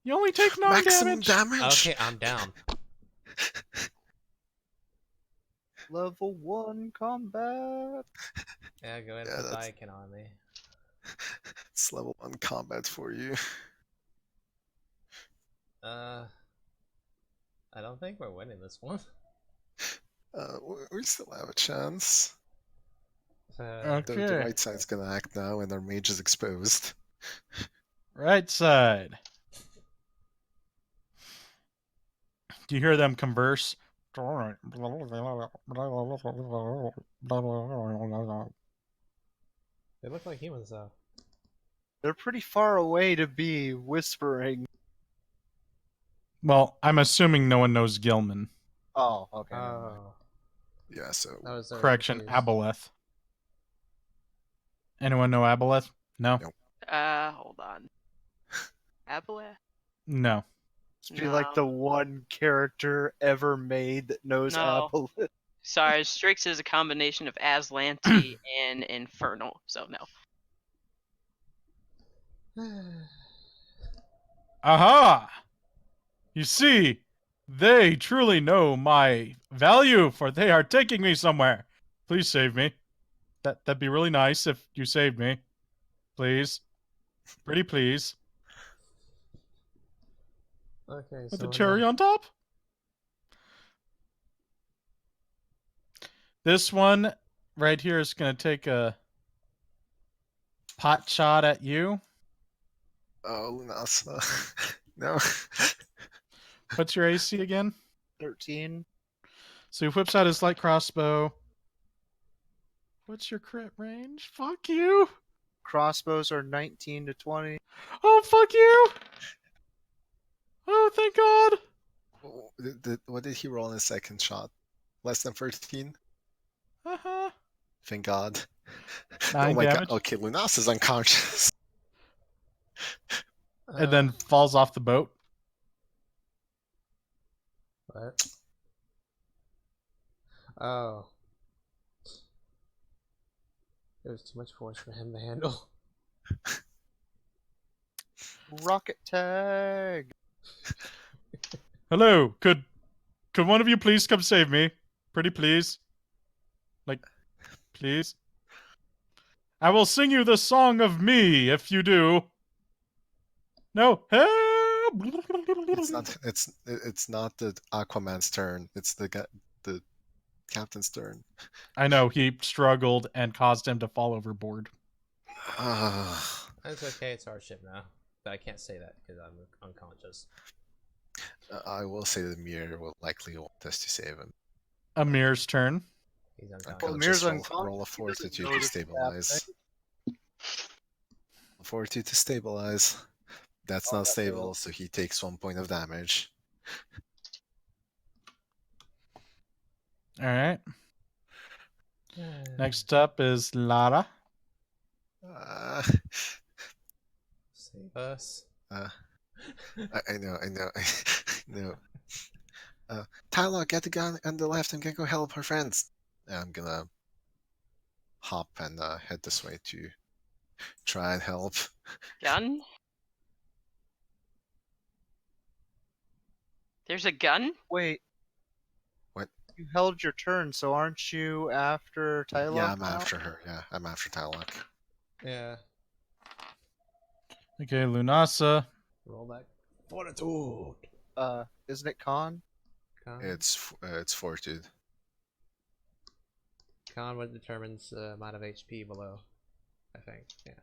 You only take 9 Maximum damage. Okay, I'm down. level 1 combat. Yeah, go ahead Yeah, and put that's- Daikin on me. It's level 1 combat for you. I don't think we're winning this one. We still have a chance. Uh, The Okay. right side's gonna act now, and our mage is exposed. Right side. Do you hear them converse? they look like humans, though. They're pretty far away to be whispering. Well, I'm assuming no one knows Gilman. Oh, okay. never mind. Oh, Yeah, so I was already Correction, confused. Aboleth. Anyone know Aboleth? No? Nope. Hold on. Avalon? No. Must be like the one character ever made that knows No. Avalon. Sorry, Strix is a combination of Aslanti and Infernal, so no. Aha! You see, they truly know my value, for they are taking me somewhere. Please save me. That'd be really nice if you saved me. Please. Pretty please. Okay, With so the cherry on top? This one right here is going to take a pot shot at you. oh, Lunasa. No. What's your AC again? 13. So he whips out his light crossbow. What's your crit range? Fuck you. Crossbows are 19 to 20. Oh, fuck you. Oh, thank God. What did he roll in his second shot? Less than 13? Uh-huh. Thank God. 9 oh my damage. God. Okay, Lunasa's unconscious. And then falls off the boat. What? Oh. It was too much force for him to handle. Rocket tag. Hello. Could one of you please come save me? Pretty please. Like, please. I will sing you the song of me if you do. No. It's not the Aquaman's turn. It's the captain's turn. I know he struggled and caused him to fall overboard. That's okay, it's our ship now. but I can't say that because I'm unconscious. I will say that Mir will likely want us to save him. Amir's turn. He's Well, unconscious. Mir's Just roll unconscious. a He doesn't fortitude know to this is stabilize. Fortitude to stabilize. That's not stable, so he takes 1 point of damage. All right. Next up is Lara. Uh, Save us. I know. No. Tyler, get the gun on the left and can go help our friends. I'm gonna hop and head this way to try and help. Gun? There's a gun? Wait. What? You held your turn, so aren't you after Tylock? Yeah, I'm now? after her. Yeah, I'm after Tylock. Yeah. Okay, Lunasa. Roll that fortitude. Isn't it Con? Con. It's fortitude. Con what determines the amount of HP below. I think. Yeah.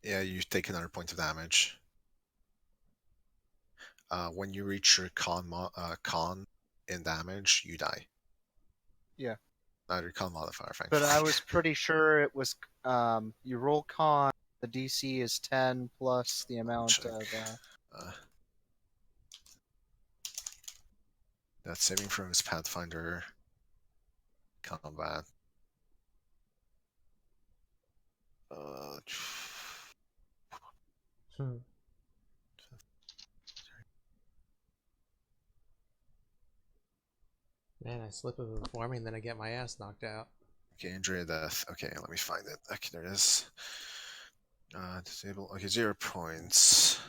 Yeah, you take another point of damage. When you reach your con in damage, you die. Yeah. Not your con modifier, frankly. But I was pretty sure it was. You roll Con. The DC is 10 plus the amount Check. of. That saving throw is Pathfinder combat. Man, I slip of informing, then I get my ass knocked out. Okay, injury or death. Okay, let me find it. Okay, there it is. Disable. Okay, 0 points.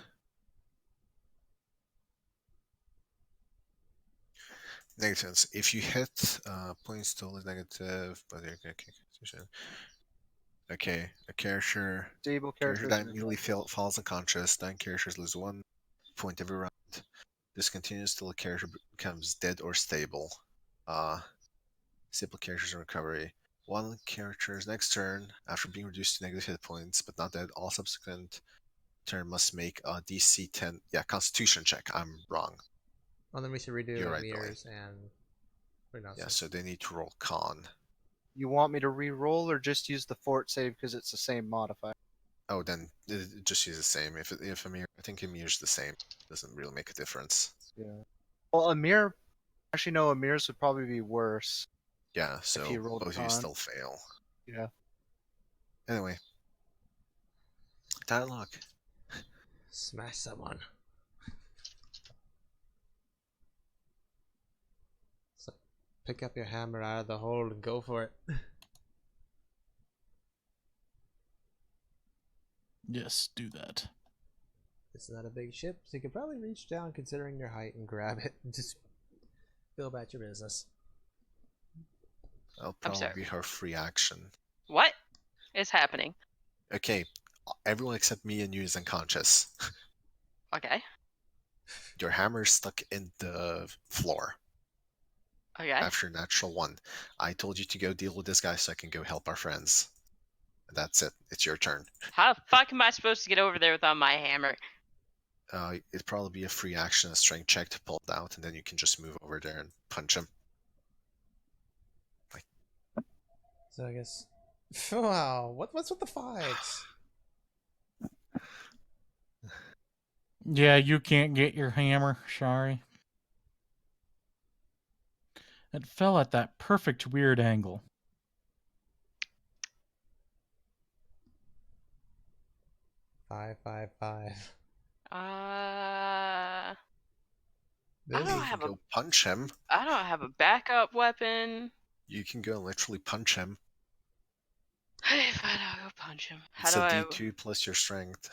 Negatives. If you hit, points total is negative. But okay, a character Stable character characters. that immediately falls unconscious. 9 characters lose 1 point every round. This continues till the character becomes dead or stable. Stable characters in recovery. 1 character's next turn, after being reduced to negative hit points but not dead, all subsequent turn must make a DC 10. Yeah, Constitution check. I'm wrong. Oh, then we should redo You're right, Amir's and. Yeah, so they need to roll con. You want me to re-roll or just use the fort save because it's the same modifier? Oh, then just use the same. If Amir, I think Amir's the same. Doesn't really make a difference. Yeah. Well, Amir. Actually, no. Amir's would probably be worse. Yeah, so he rolled both of you con. still fail. Yeah. Anyway, dialogue. Smash someone. So, pick up your hammer out of the hole and go for it. Yes, do that. It's not a big ship, so you could probably reach down considering your height and grab it and just go about your business. That'll I'm probably sorry. be her free action. What is happening? Okay, everyone except me and you is unconscious. Okay. Your hammer is stuck in the floor Okay. after natural 1. I told you to go deal with this guy so I can go help our friends. That's it. It's your turn. How the fuck am I supposed to get over there without my hammer? It'd probably be a free action, a strength check to pull it out, and then you can just move over there and punch him. So I guess. Wow, what's with the 5s? Yeah, you can't get your hammer. Sorry. It fell at that perfect weird angle. Five. I This don't You have can go punch him. I don't have a backup weapon. You can go and literally punch him. If I don't go punch him, how It's do a I? D2 plus your strength.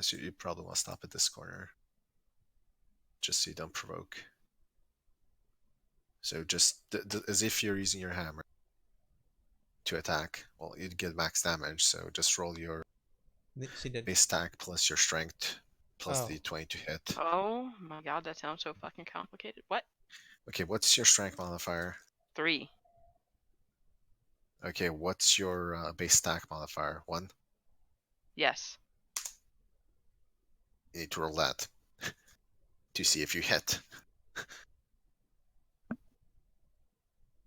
So you probably want to stop at this corner. Just so you don't provoke. So just as if you're using your hammer to attack. Well, you'd get max damage, so just roll your she did. base attack plus your strength plus Oh. the 20 to hit. Oh my god, that sounds so fucking complicated. What? Okay, what's your strength modifier? 3. Okay, what's your base attack modifier? 1? Yes. You need to roll that to see if you hit.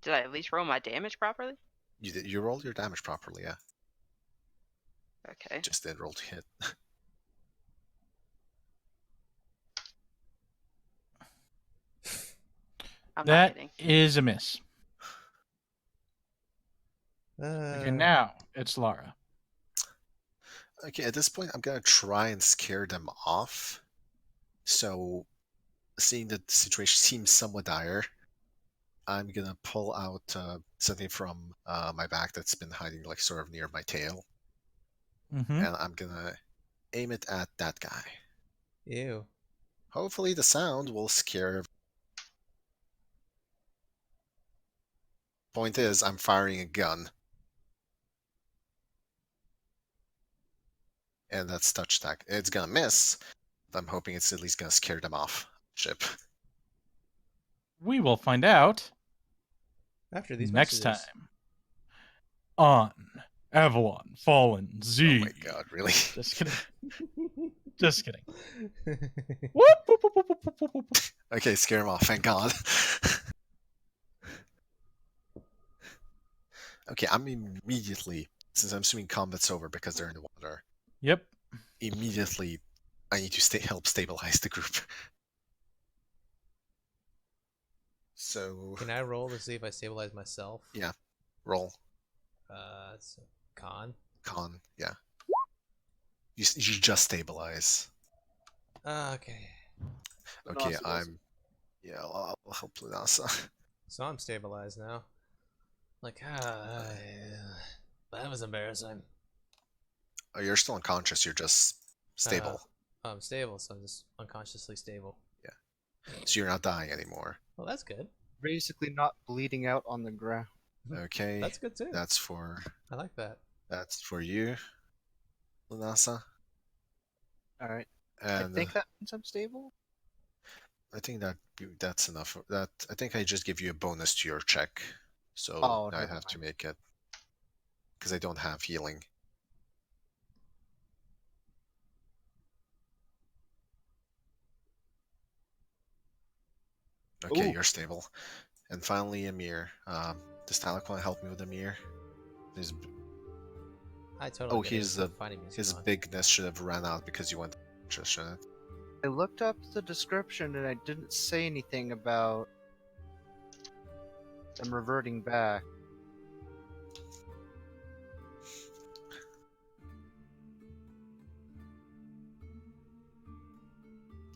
Did I at least roll my damage properly? You rolled your damage properly, yeah. Okay. Just didn't roll to hit. I'm not That hitting. is a miss. Okay, now it's Lara. Okay, at this point, I'm gonna try and scare them off. So, seeing that the situation seems somewhat dire, I'm gonna pull out something from my back that's been hiding, like sort of near my tail, Mm-hmm. and I'm gonna aim it at that guy. Ew. Hopefully, the sound will scare. Point is, I'm firing a gun, and that's touch attack. It's gonna miss, but I'm hoping it's at least gonna scare them off. Ship. We will find out After these next messages. time on Avalon Fallen Z. Oh my god, really? Just kidding. Just kidding. Whoop, whoop, whoop, whoop, whoop, whoop, whoop. Okay, scare him off, thank god. Okay, I'm immediately, since I'm assuming combat's over because they're in the water, Yep. immediately I need to help stabilize the group. So, Can I roll to see if I stabilize myself? yeah, roll. It's con. Con, yeah. You just stabilize. Okay. Okay, Lunasa does. yeah, I'll help Lunasa. So I'm stabilized now. Like, that was embarrassing. Oh, you're still unconscious, you're just stable. I'm stable, so I'm just unconsciously stable. So you're not dying anymore. Well, that's good. Basically not bleeding out on the ground. Okay, That's good too. that's for I like that. you, Lunasa. Alright. I And think that means I'm stable. I think that's enough. That I think I just give you a bonus to your check, so Oh, I never have to mind. make it because I don't have healing. Okay, Ooh. you're stable. And finally, Amir. Does Talak want to help me with Amir? His I totally get it. his The fighting music his on. bigness should have ran out because you went. Just shouldn't it? I looked up the description and I didn't say anything about them reverting back.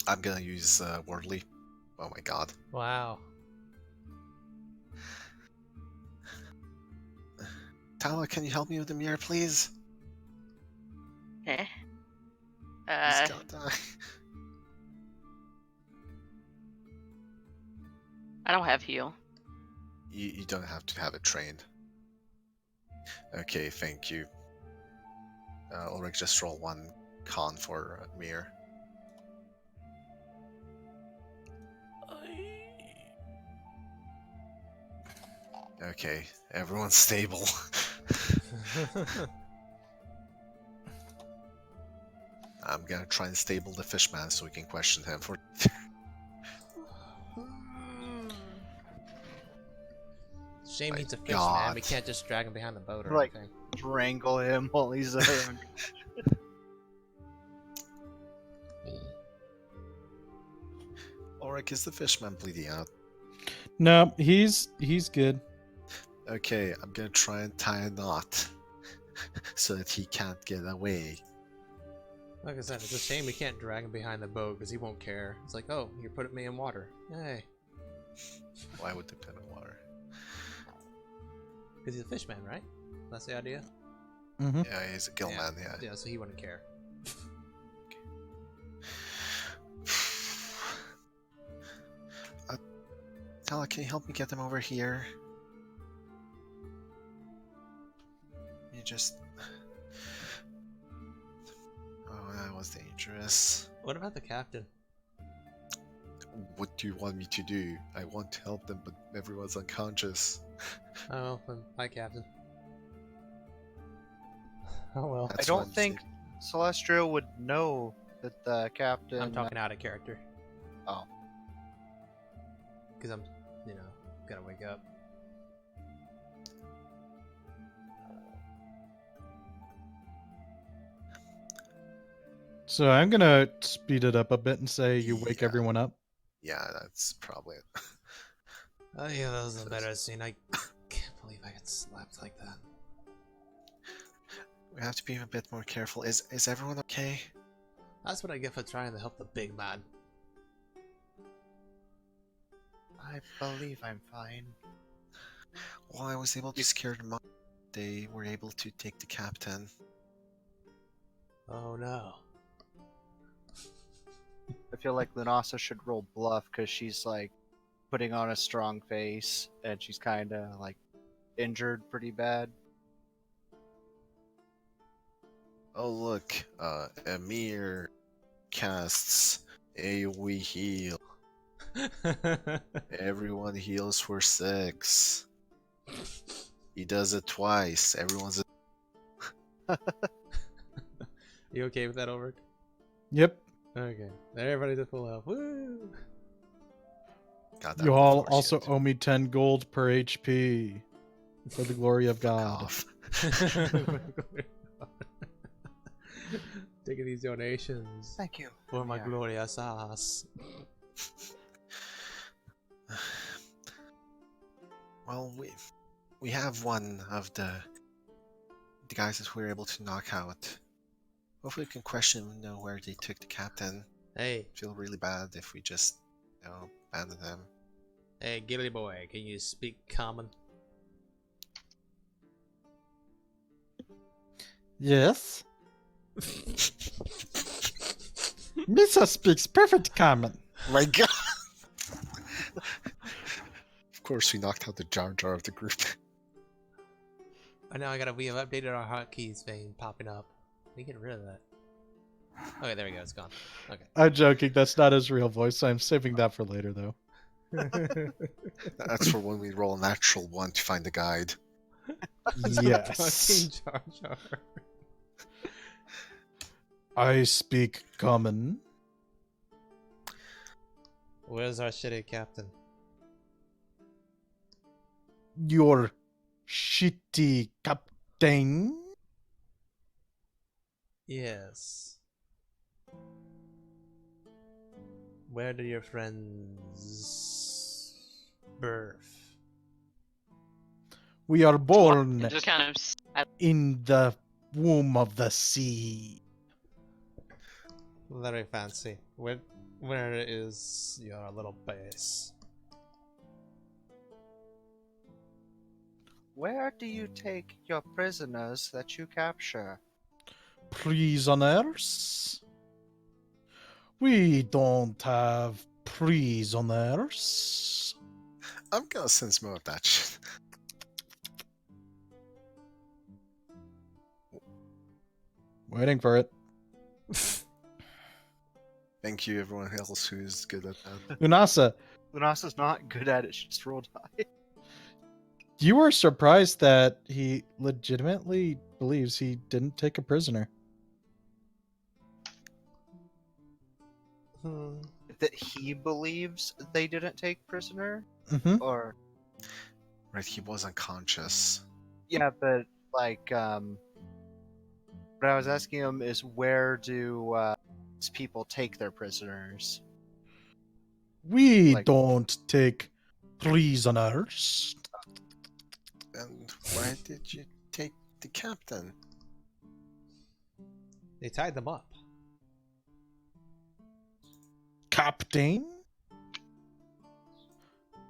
I'm gonna use Wordly. Oh my god. Wow. Tala, can you help me with Amir, please? Eh? He's gotta die. I don't have heal. You don't have to have it trained. Okay, thank you. Ulric, just roll one con for Amir. Okay, everyone's stable. I'm gonna try and stable the fishman so we can question him for. Shame he's a fish, man. God. We can't just drag him behind the boat or Like- anything. Strangle him while he's around. Ulric, is the fishman bleeding out? No, he's good. Okay, I'm gonna try and tie a knot so that he can't get away. Like I said, it's a shame we can't drag him behind the boat because he won't care. It's like, oh, you're putting me in water. Hey. Why would they put him in water? Because he's a fishman, right? That's the idea? Mm-hmm. Yeah, he's a gillman, yeah. Yeah, so he wouldn't care. Tala, can you help me get them over here? You just... Oh, that was dangerous. What about the captain? What do you want me to do? I want to help them, but everyone's unconscious. Oh, well, hi, captain. Oh, well. That's I what don't I'm think Celestrio would know That the captain. I'm talking out of character. Oh. Because I'm, gotta wake up. So I'm gonna speed it up a bit and say you wake Yeah. everyone up. Yeah, that's probably it. Oh yeah, that was a better scene. I can't believe I got slapped like that. We have to be a bit more careful. Is everyone okay? That's what I get for trying to help the big man. I believe I'm fine. Well, I was able to scare them up. They were able to take the captain. Oh no. I feel like Lunasa should roll bluff because she's like putting on a strong face and she's kind of like injured pretty bad. Oh look, Emir casts AoE heal. Everyone heals for 6. He does it twice. Everyone's. You okay with that, Ulric? Yep. Okay. Everybody's at full health. Woo! God, that You would all force also you to owe me 10 gold per HP. For the glory of fuck God. off. Taking these donations Thank you. for my Yeah. glorious ass. Well, we have one of the guys that we were able to knock out. Hopefully, we can question them, know where they took the captain. Hey, Feel really bad if we just, abandon him. hey, Gilly boy, can you speak common? Yes. Misa speaks perfect common. My God! Of course, we knocked out the Jar Jar of the group. I know we have updated our hotkeys thing popping up. We get rid of that. Okay, there we go. It's gone. Okay. I'm joking. That's not his real voice. I'm saving that for later, though. That's for when we roll a natural one to find the guide. Yes. Jar Jar. I speak common. Where's our shitty captain? Your shitty captain. Yes. Where do your friends birth? We are born Just kind of. in the womb of the sea. Very fancy. Where is your little base? Where do you take your prisoners that you capture? Prisoners? We don't have prisoners. I'm gonna sense more of that shit. Waiting for it. Thank you, everyone else who's good at that. Unasa, Lunasa's not good at it, she just rolled high. you were surprised that he legitimately believes he didn't take a prisoner. That he believes they didn't take prisoner? Mm-hmm. Or, Right, he was unconscious. yeah, but like, what I was asking him is where do these people take their prisoners? We Like- don't take prisoners. And where did you take the captain? They tied them up. Captain? The guy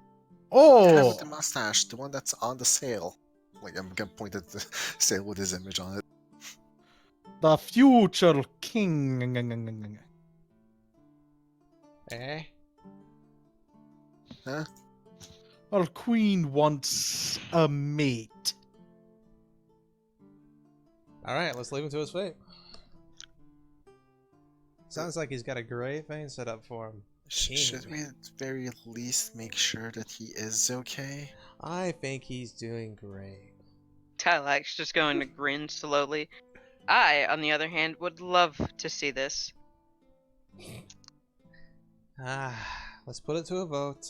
Oh, with the mustache, the one that's on the sail. Like, I'm gonna point at the sail with his image on it. the future king. Eh? Huh? Our queen wants a mate. Alright, let's leave him to his fate. Sounds like he's got a great thing set up for him. Should we at very least make sure that he is okay? I think he's doing great. Tylak's just going to grin slowly. I, on the other hand, would love to see this. Let's put it to a vote.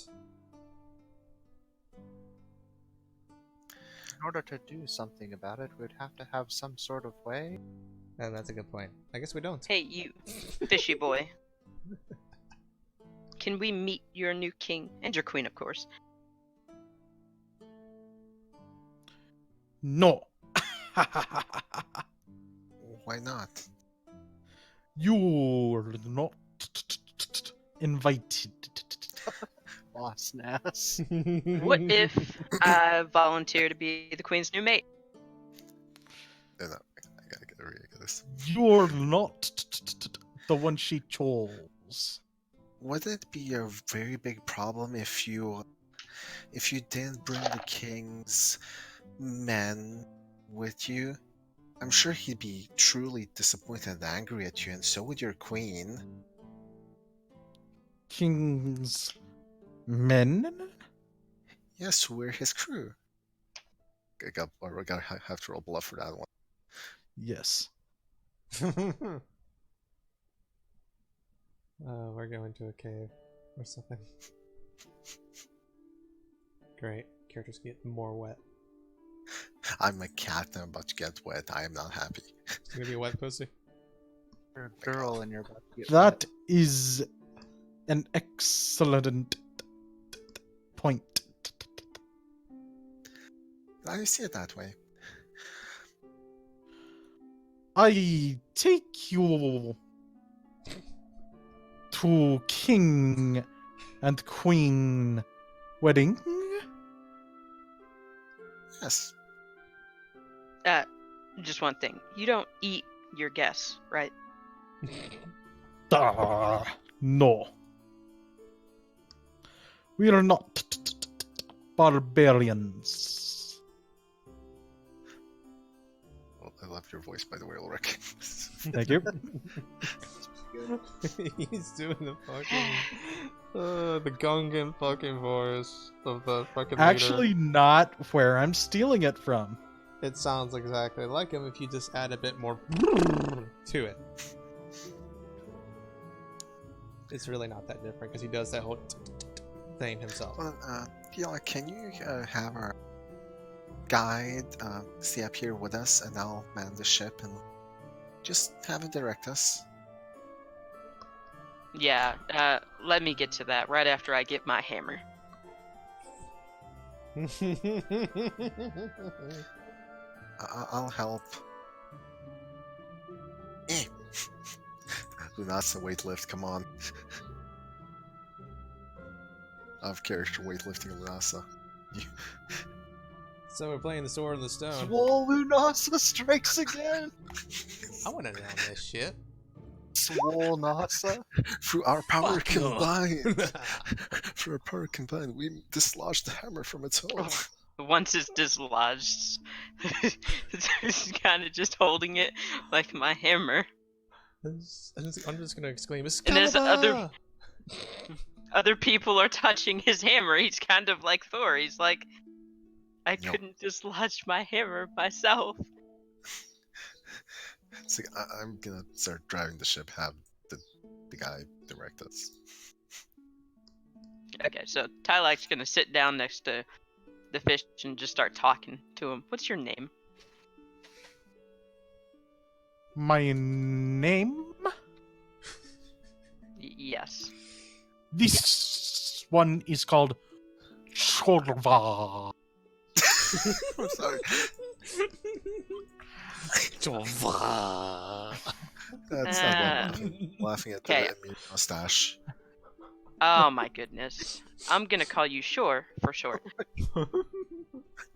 In order to do something about it, we'd have to have some sort of way. And that's a good point. I guess we don't. Hey, you, fishy boy. Can we meet your new king and your queen, of course? No. Why not? You're not invited. Boss Nass. What if I volunteer to be the queen's new mate? No, I gotta get rid of this. You're not the one she chose. Would it be a very big problem if you didn't bring the king's men with you? I'm sure he'd be truly disappointed and angry at you, and so would your queen. King's men? Yes, we're his crew. I gotta have to roll bluff for that one. Yes. We're going to a cave or something. Great. Characters get more wet. I'm a cat and I'm about to get wet. I am not happy. It's gonna be a wet pussy. You're a girl and you're about to get That is an excellent point. I see it that way. I take you to king and queen wedding. Yes. Just one thing. You don't eat your guests, right? No. We are not barbarians. Well, I love your voice, by the way, Ulric. Thank you. He's doing the fucking the Gungan fucking voice of the fucking leader. Actually, not where I'm stealing it from. It sounds exactly like him if you just add a bit more to it. It's really not that different because he does that whole thing himself. Well, Gila, can you have our guide stay up here with us, and I'll man the ship and just have him direct us? Yeah, let me get to that right after I get my hammer. I'll help. That's a weightlift, come on. I have character weightlifting Lunasa. So we're playing the Sword in the Stone. Swole Lunasa strikes again! I want to know this shit. Swole Nasa? Through our power Fuck no. combined! Through our power combined, we dislodged the hammer from its hole. Once it's dislodged, it's kind of just holding it like my hammer. I'm just gonna exclaim, And as Excalibur! other people are touching his hammer, he's kind of like Thor. He's like, I No. couldn't dislodge my hammer myself. It's like, I'm gonna start driving the ship, have the guy direct us. Okay, so Tylak's gonna sit down next to the fish and just start talking to him. What's your name? My name? Yes. This one is called Chorva. I'm sorry. That's not laughing. Laughing at Okay. the immune mustache. Oh my goodness. I'm gonna call you Shore for short.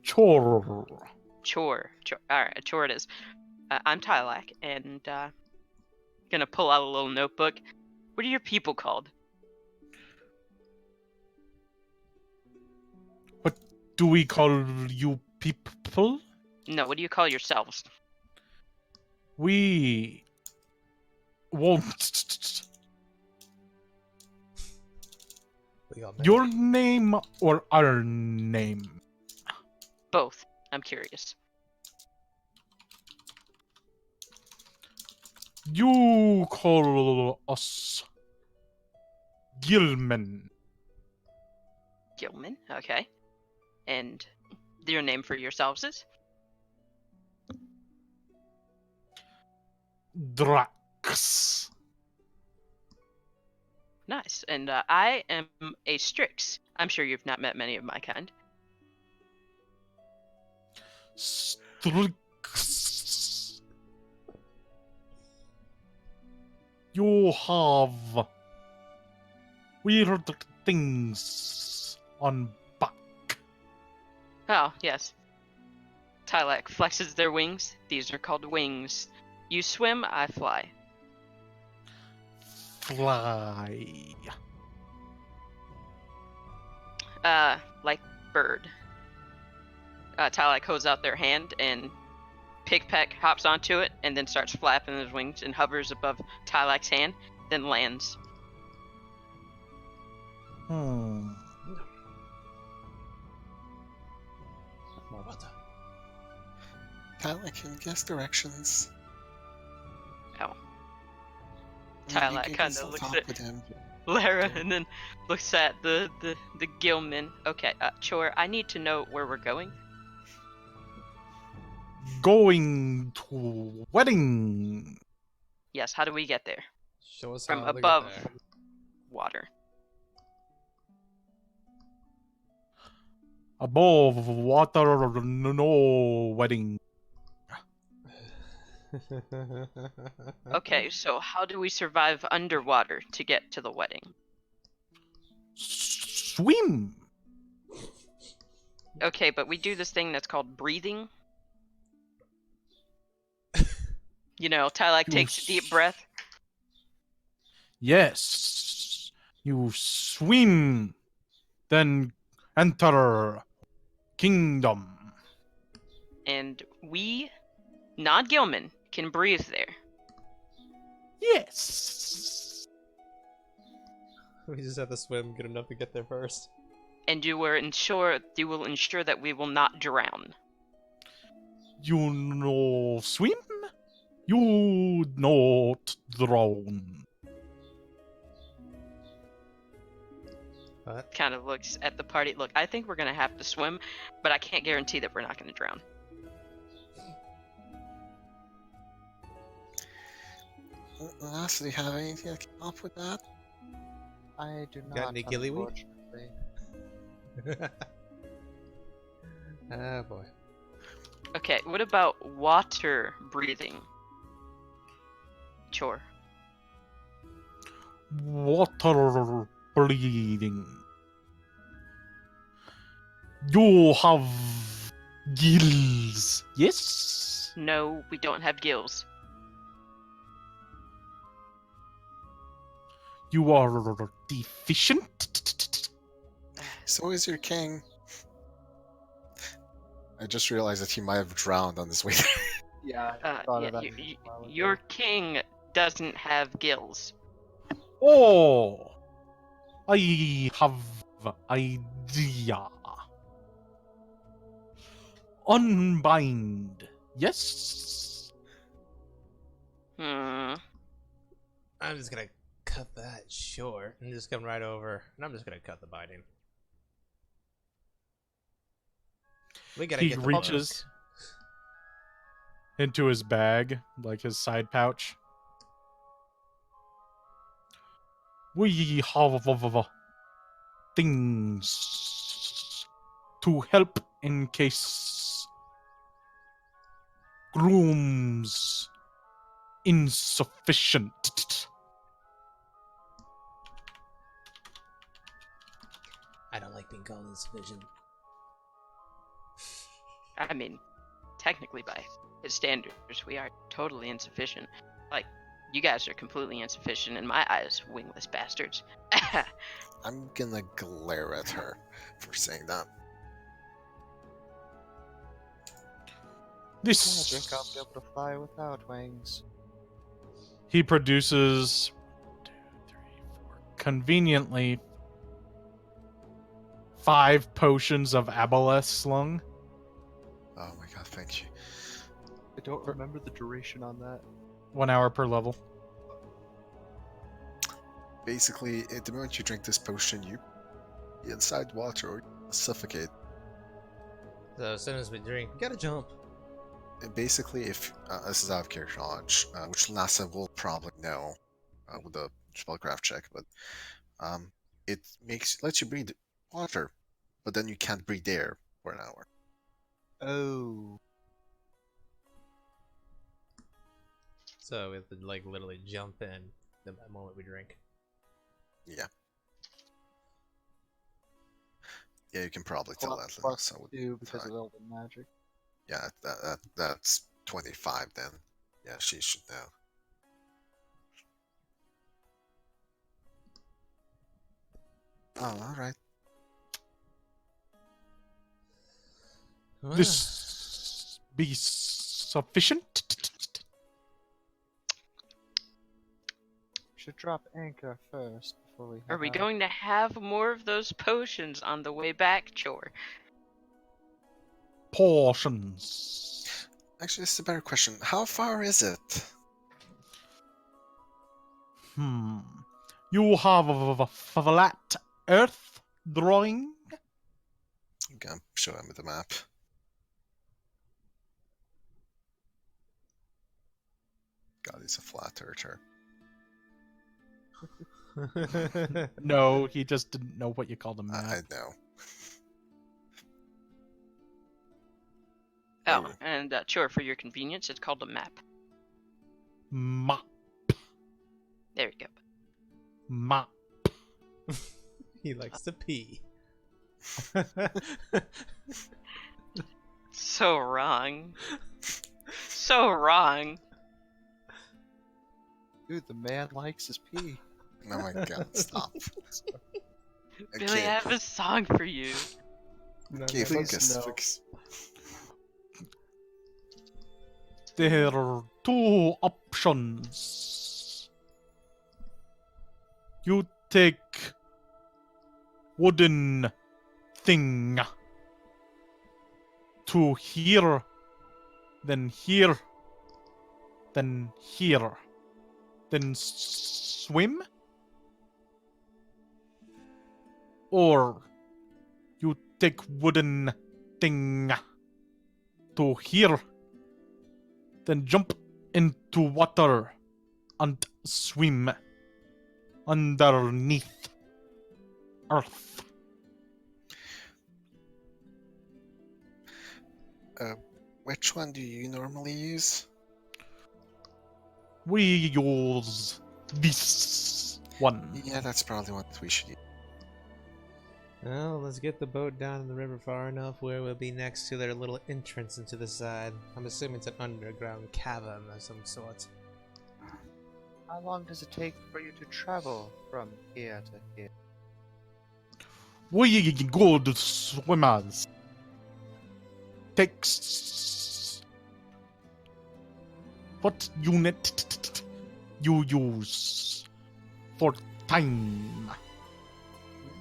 Chor. Chore. Alright, Chore it is. I'm Tylak, and gonna pull out a little notebook. What are your people called? What do we call you people? No, what do you call yourselves? We won't. We got many. Your name or our name? Both. I'm curious. You call us Gilman. Gilman, okay. And your name for yourselves is? Drax. Nice. And I am a Strix. I'm sure you've not met many of my kind. Strix. You have weird things on back. Oh, yes. Tylak flexes their wings. These are called wings. You swim, I fly. Fly. Like bird. Tylak holds out their hand and Pigpeck hops onto it and then starts flapping his wings and hovers above Tylak's hand, then lands. Hmm. More about that. Tyler can guess directions. Oh. Maybe Tylak you can kinda still looks talk at with him. Lara and then looks at the Gilman. Okay, Chor, I need to know where we're going. Going to wedding. Yes, how do we get there? Show us From how to get above there. water. Above water, no wedding. Okay, so how do we survive underwater to get to the wedding? Swim. Okay, but we do this thing that's called breathing. You know, Tylak takes a deep breath. Yes. You swim. Then enter kingdom. And we, not Gilman, can breathe there. Yes. We just have to swim good enough to get there first. And you will ensure that we will not drown. You know swim. You not drown. What? Kind of looks at the party. Look, I think we're gonna have to swim, but I can't guarantee that we're not gonna drown. Last, do you have anything to come up with that? I do not. Got any gillyweed? unfortunately. Ah, boy. Okay, what about water breathing? Chore. Water breathing. You have gills. Yes. No, we don't have gills. You are deficient. So is your king. I just realized that he might have drowned on his way there. Yeah, I thought Yeah, of that. your king doesn't have gills. Oh, I have idea. Unbind. Yes. Hmm. I'm just gonna cut that short and just come right over, and I'm just gonna cut the binding. We gotta He get the reaches into his bag, like his side pouch. We have things to help in case grooms insufficient. I don't like being called insufficient. I mean, technically by his standards, we are totally insufficient. Like, you guys are completely insufficient in my eyes, wingless bastards. I'm gonna glare at her for saying that. This Magic, I'll be able to fly without wings. he produces 1, 2, 3, 4, conveniently 5 potions of aboleth slung. Oh my god, thank you. I don't remember the duration on that. 1 hour per level. basically, at the moment you drink this potion, you be inside water or suffocate. So as soon as we drink, we gotta jump. And basically, if this is out of character knowledge, which Lassa will probably know with a spellcraft check, but it lets you breathe water, but then you can't breathe air for an hour. Oh. So we have to like literally jump in the moment we drink. Yeah. Yeah, you can probably tell that. Plus Lassa would 2 because time. of Elven magic. Yeah, that's 25 then. Yeah, she should know. Oh, alright. This be sufficient? Should drop anchor first before we head Are we out. going to have more of those potions on the way back, Chore? Portions. Actually, this is a better question. How far is it? You have a flat Earth drawing? I'm gonna show him the map. God, he's a flat earther. No, he just didn't know what you called a map. I know. Oh, and Chore, for your convenience, it's called a map. Map. There we go. Map. He likes to pee. So wrong. So wrong. Dude, the man likes his pee. Oh my god, stop. Billy, Okay, I have a song for you. okay, Please focus, no. focus. There are two options. You take wooden thing to here, then here, then here, then swim, or you take wooden thing to here, then jump into water and swim underneath Earth. Which one do you normally use? We use this one. Yeah, that's probably what we should use. Well, let's get the boat down in the river far enough where we'll be next to their little entrance into the side. I'm assuming it's an underground cavern of some sort. How long does it take for you to travel from here to here? We good swimmers. Takes what unit you use for time?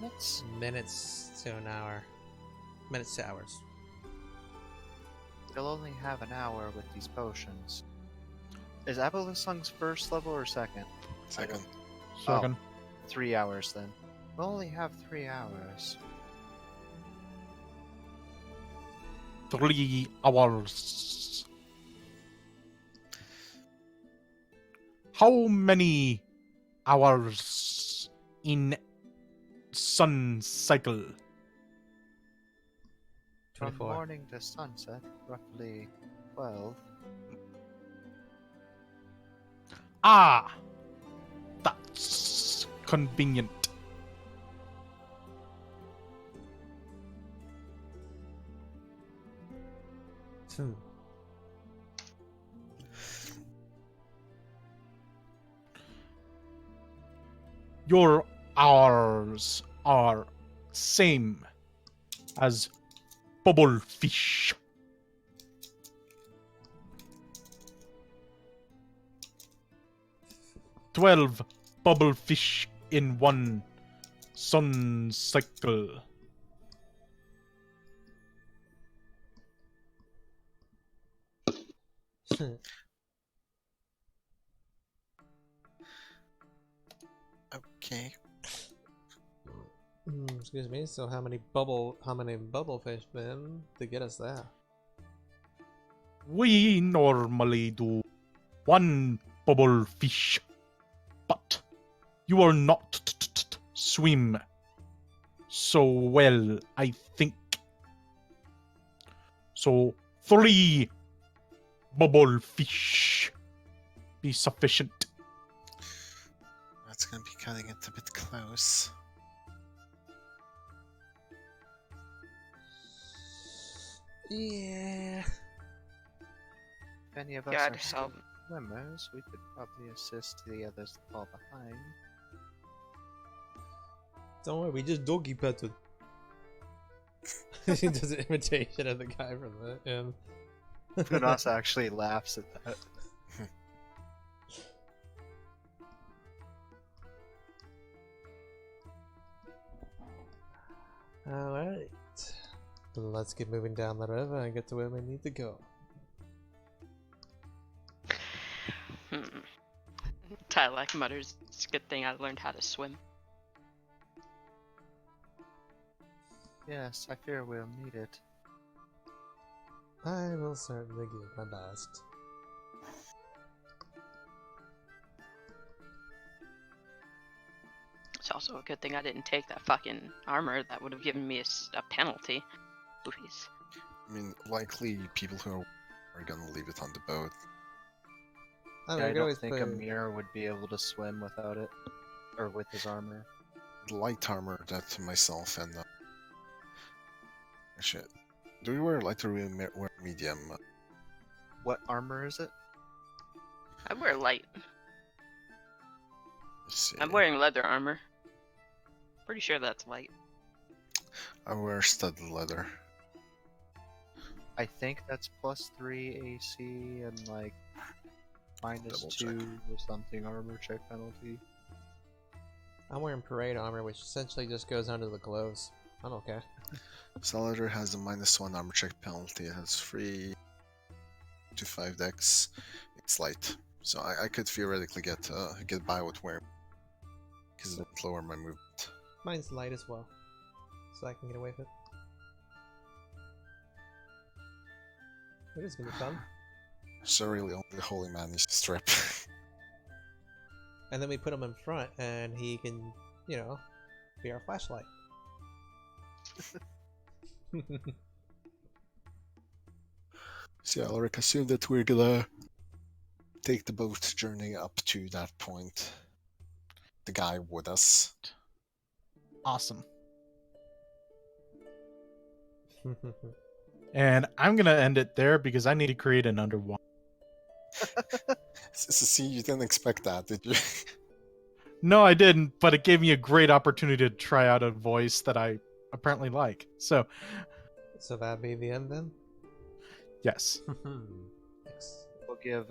Minutes? Minutes to an hour. Minutes to hours. You'll only have an hour with these potions. Is Avalon's first level or second? Second. Second. 3 hours then. We'll only have 3 hours. 3 hours. How many hours in sun cycle? From 24. morning to sunset, roughly 12. Ah, that's convenient. Your hours are same as bubble fish. "12 bubble fish in one sun cycle." Okay. Excuse me. So how many bubble fish then to get us there? We normally do one bubble fish, but you are not swim so well, I think. So 3 bubble fish be sufficient. That's gonna be cutting it a bit close. Yeah. If any of us God are help. swimmers, we could probably assist the others that fall behind. Don't worry, we just doggy petted. He does an imitation of the guy from the inn. Funas actually laughs at that. Alright. Let's get moving down the river and get to where we need to go. Tylak mutters, it's a good thing I learned how to swim. Yes, I fear we'll need it. I will certainly give my best. It's also a good thing I didn't take that fucking armor. That would have given me a penalty. Oofies. I mean, likely people who are gonna leave it on the boat. I mean, I we could don't always think put... Amir would be able to swim without it. Or with his armor. Light armor that to myself and shit. Do we wear light or we wear medium? What armor is it? I wear light. Let's see. I'm wearing leather armor. Pretty sure that's light. I wear studded leather. I think that's +3 AC and like Double check. -2 or something armor check penalty. I'm wearing parade armor, which essentially just goes under the clothes. I'm okay. Celestrio has a -1 armor check penalty. It has 3 to 5 dex. It's light, so I could theoretically get by with wearing because it would lower my movement. Mine's light as well, so I can get away with it. It is gonna be fun. So really, only the holy man needs to strip. And then we put him in front, and he can, you know, be our flashlight. So yeah, Ulric, assume that we're gonna take the boat journey up to that point. The guy with us. Awesome. And I'm gonna end it there because I need to create an underwater. See, you didn't expect that, did you? No, I didn't, but it gave me a great opportunity to try out a voice that I apparently like. So, So that'd be the end then? yes. Thanks. We'll give